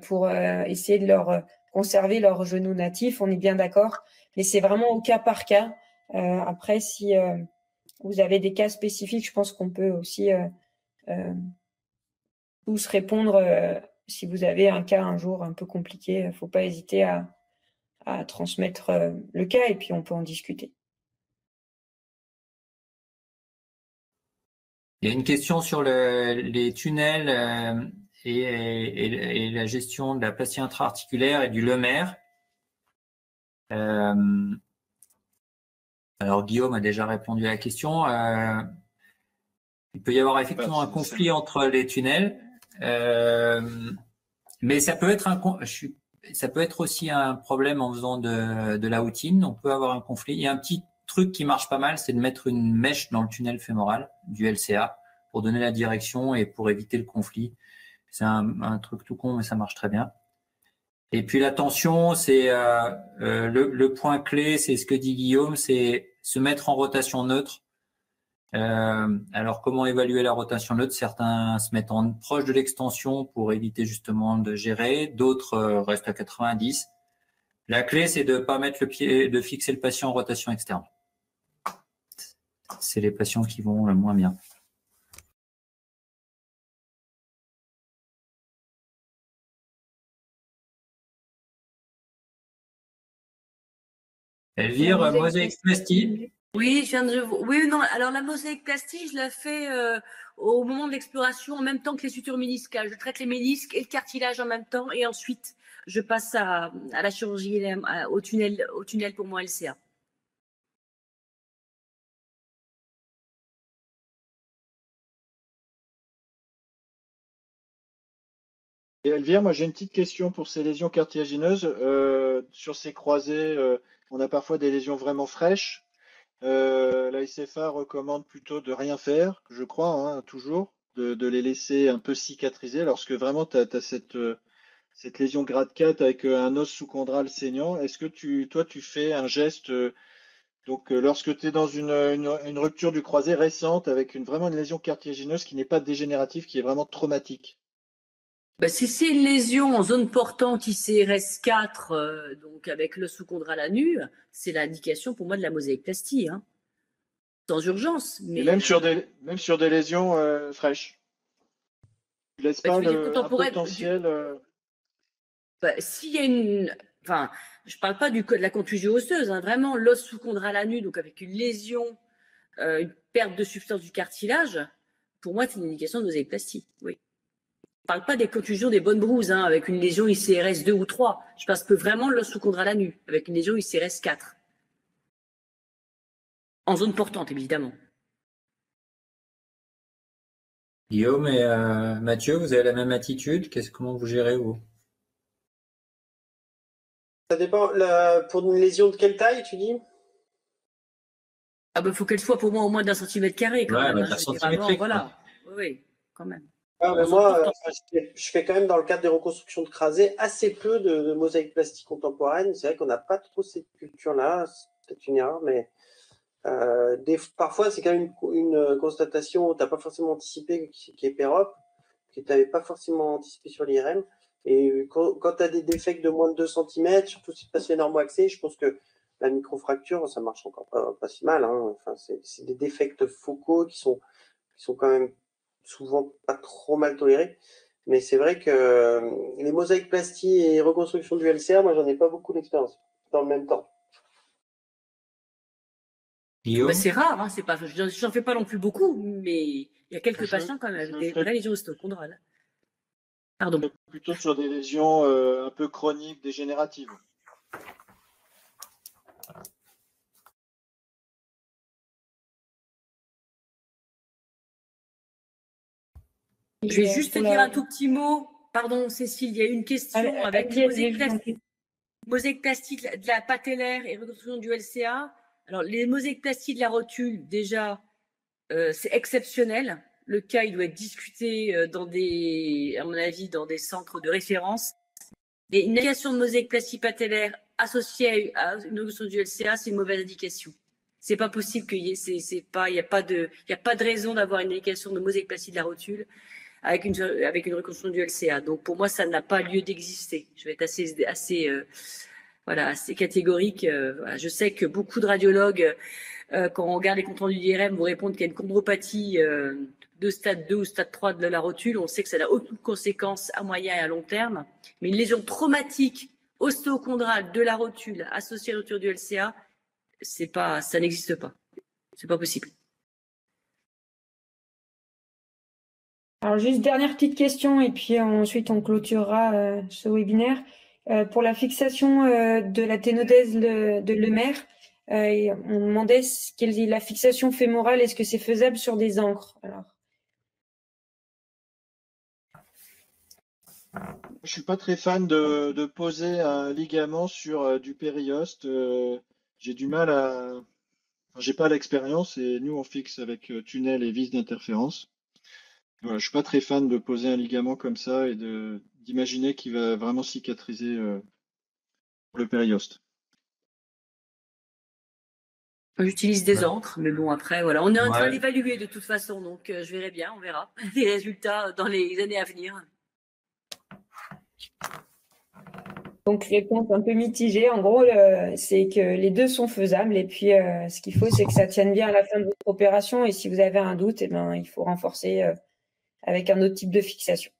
pour essayer de leur conserver leur genou natif. On est bien d'accord, mais c'est vraiment au cas par cas. Après, si vous avez des cas spécifiques, je pense qu'on peut aussi tous répondre. Si vous avez un cas un jour un peu compliqué, il ne faut pas hésiter à transmettre le cas et puis on peut en discuter. Il y a une question sur les tunnels et la gestion de la plastie intra-articulaire et du Lemaire. Alors Guillaume a déjà répondu à la question. Il peut y avoir effectivement un conflit entre les tunnels, mais ça peut être aussi un problème en faisant de la routine. On peut avoir un conflit. Il y a un petit truc qui marche pas mal, c'est de mettre une mèche dans le tunnel fémoral du LCA pour donner la direction et pour éviter le conflit. C'est un truc tout con, mais ça marche très bien. Et puis la tension, c'est le point clé, c'est ce que dit Guillaume, c'est se mettre en rotation neutre. Alors comment évaluer la rotation neutre? Certains se mettent proche de l'extension pour éviter justement de gérer, d'autres restent à 90. La clé, c'est de pas mettre de fixer le patient en rotation externe. C'est les patients qui vont le moins bien. Elvire, mosaïque-plastie. Oui, je viens de. Oui, non. Alors la mosaïque-plastie, je la fais au moment de l'exploration en même temps que les sutures méniscales. Je traite les ménisques et le cartilage en même temps et ensuite je passe à la chirurgie au tunnel pour mon LCA. Et Elvire, moi j'ai une petite question pour ces lésions cartilagineuses. Sur ces croisés, on a parfois des lésions vraiment fraîches. La SFA recommande plutôt de rien faire, je crois, hein, toujours, de les laisser un peu cicatriser lorsque vraiment tu as cette lésion grade 4 avec un os sous-chondral saignant. Est-ce que toi, tu fais un geste, lorsque tu es dans une rupture du croisé récente avec vraiment une lésion cartilagineuse qui n'est pas dégénérative, qui est vraiment traumatique? Si c'est une lésion en zone portante ICRS4, donc avec l'os sous-chondral à nu, c'est l'indication pour moi de la mosaïque-plastie, hein. Sans urgence. Mais et même sur des lésions fraîches. Tu ne laisses pas un potentiel. S'il y a une. Enfin, je ne parle pas de la contusion osseuse, hein, vraiment l'os sous-chondral à nu, donc avec une lésion, une perte de substance du cartilage, pour moi, c'est une indication de mosaïque-plastie. Oui. Je ne parle pas des contusions des bonnes brouses, hein, avec une lésion ICRS 2 ou 3. Je pense que vraiment l'os sous-chondral à nu, avec une lésion ICRS 4. En zone portante, évidemment. Guillaume et Mathieu, vous avez la même attitude? Comment vous gérez, vous? Ça dépend. Pour une lésion de quelle taille, tu dis? Ah bah, faut qu'elle soit pour moi au moins d'un centimètre carré quand Ouais, même. bah, Hein, d'un je veux dire, centimètre, avant, voilà. Oui, quand même. Ah, mais Dans un moi, pourtant. je fais quand même dans le cadre des reconstructions de crasés assez peu de mosaïques plastiques contemporaines. C'est vrai qu'on n'a pas trop cette culture-là. C'est peut-être une erreur, mais parfois c'est quand même une constatation où tu n'as pas forcément anticipé qui est pérope, que tu n'avais pas forcément anticipé sur l'IRM. Et quand tu as des défects de moins de 2 cm, surtout si tu passes les normo-axés, je pense que la microfracture, ça marche encore pas si mal. Hein. Enfin, c'est des défects focaux qui sont quand même souvent pas trop mal tolérés. Mais c'est vrai que les mosaïques plasties et reconstruction du LCA, moi, j'en ai pas beaucoup d'expérience dans le même temps. Guillaume? Bah, c'est rare, hein, c'est pas, j'en fais pas non plus beaucoup, mais il y a quelques patients quand même avec des vraies lésions osteochondrales. Pardon. Plutôt sur des lésions un peu chroniques, dégénératives. Je vais juste te dire un tout petit mot. Pardon, Cécile, il y a eu une question avec mosaïque plastique de la patellaire et reconstruction du LCA. Alors, les mosaïques plastiques de la rotule, déjà, c'est exceptionnel. Le cas, il doit être discuté à mon avis, dans des centres de référence. Et une indication de mosaïque plastique patellaire associée à une reconstruction du LCA, c'est une mauvaise indication. C'est pas possible qu'il y ait, il n'y a pas de raison d'avoir une indication de mosaïque plastique de la rotule avec une reconstruction du LCA. Donc pour moi, ça n'a pas lieu d'exister. Je vais être assez catégorique. Voilà. Je sais que beaucoup de radiologues, quand on regarde les comptes rendus d'IRM, vont répondre qu'il y a une chondropathie de stade 2 ou stade 3 de la rotule. On sait que ça n'a aucune conséquence à moyen et à long terme. Mais une lésion traumatique ostéochondrale de la rotule associée à la rupture du LCA, ça n'existe pas. C'est pas possible. Alors, juste dernière petite question, et puis ensuite on clôturera ce webinaire. Pour la fixation de la ténodèse de Lemaire, on demandait quelle est la fixation fémorale, est-ce que c'est faisable sur des ancres? Alors. Je suis pas très fan de poser un ligament sur du périoste. J'ai du mal à. Enfin, j'ai pas l'expérience et nous on fixe avec tunnel et vis d'interférence. Voilà, je suis pas très fan de poser un ligament comme ça et d'imaginer qu'il va vraiment cicatriser le périoste. J'utilise des encres, mais bon, après, voilà. On est en train d'évaluer de toute façon, donc je verrai bien, on verra les résultats dans les années à venir. Donc, réponse un peu mitigée. En gros, c'est que les deux sont faisables. Et puis, ce qu'il faut, c'est que ça tienne bien à la fin de votre opération. Et si vous avez un doute, eh ben, il faut renforcer avec un autre type de fixation.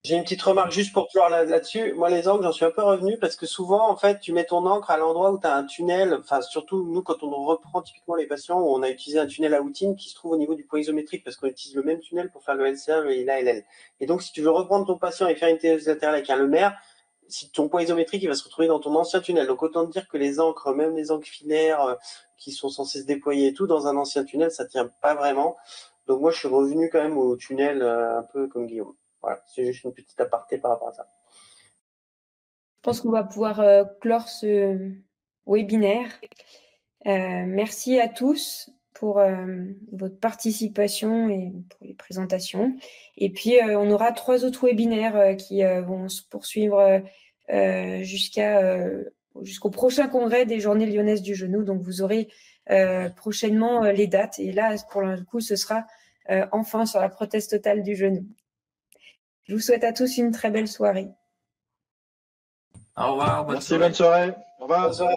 J'ai une petite remarque juste pour clore là-dessus. Moi, les encres, j'en suis un peu revenu parce que souvent, en fait, tu mets ton encre à l'endroit où tu as un tunnel. Enfin, surtout, nous, quand on reprend typiquement les patients où on a utilisé un tunnel à outine qui se trouve au niveau du point isométrique parce qu'on utilise le même tunnel pour faire le LCA, le LL. Et donc, si tu veux reprendre ton patient et faire une ténose latérale avec un Lemaire, si ton point isométrique, il va se retrouver dans ton ancien tunnel. Donc, autant te dire que les encres, même les encres filaires qui sont censées se déployer et tout, dans un ancien tunnel, ça tient pas vraiment. Donc, moi, je suis revenu quand même au tunnel un peu comme Guillaume. Voilà, c'est juste une petite aparté par rapport à ça. Je pense qu'on va pouvoir clore ce webinaire. Merci à tous pour votre participation et pour les présentations. Et puis, on aura 3 autres webinaires qui vont se poursuivre jusqu'au prochain congrès des Journées lyonnaises du genou. Donc, vous aurez prochainement les dates. Et là, pour le coup, ce sera enfin sur la prothèse totale du genou. Je vous souhaite à tous une très belle soirée. Au revoir. Merci, bonne soirée. Au revoir. Bonne soirée.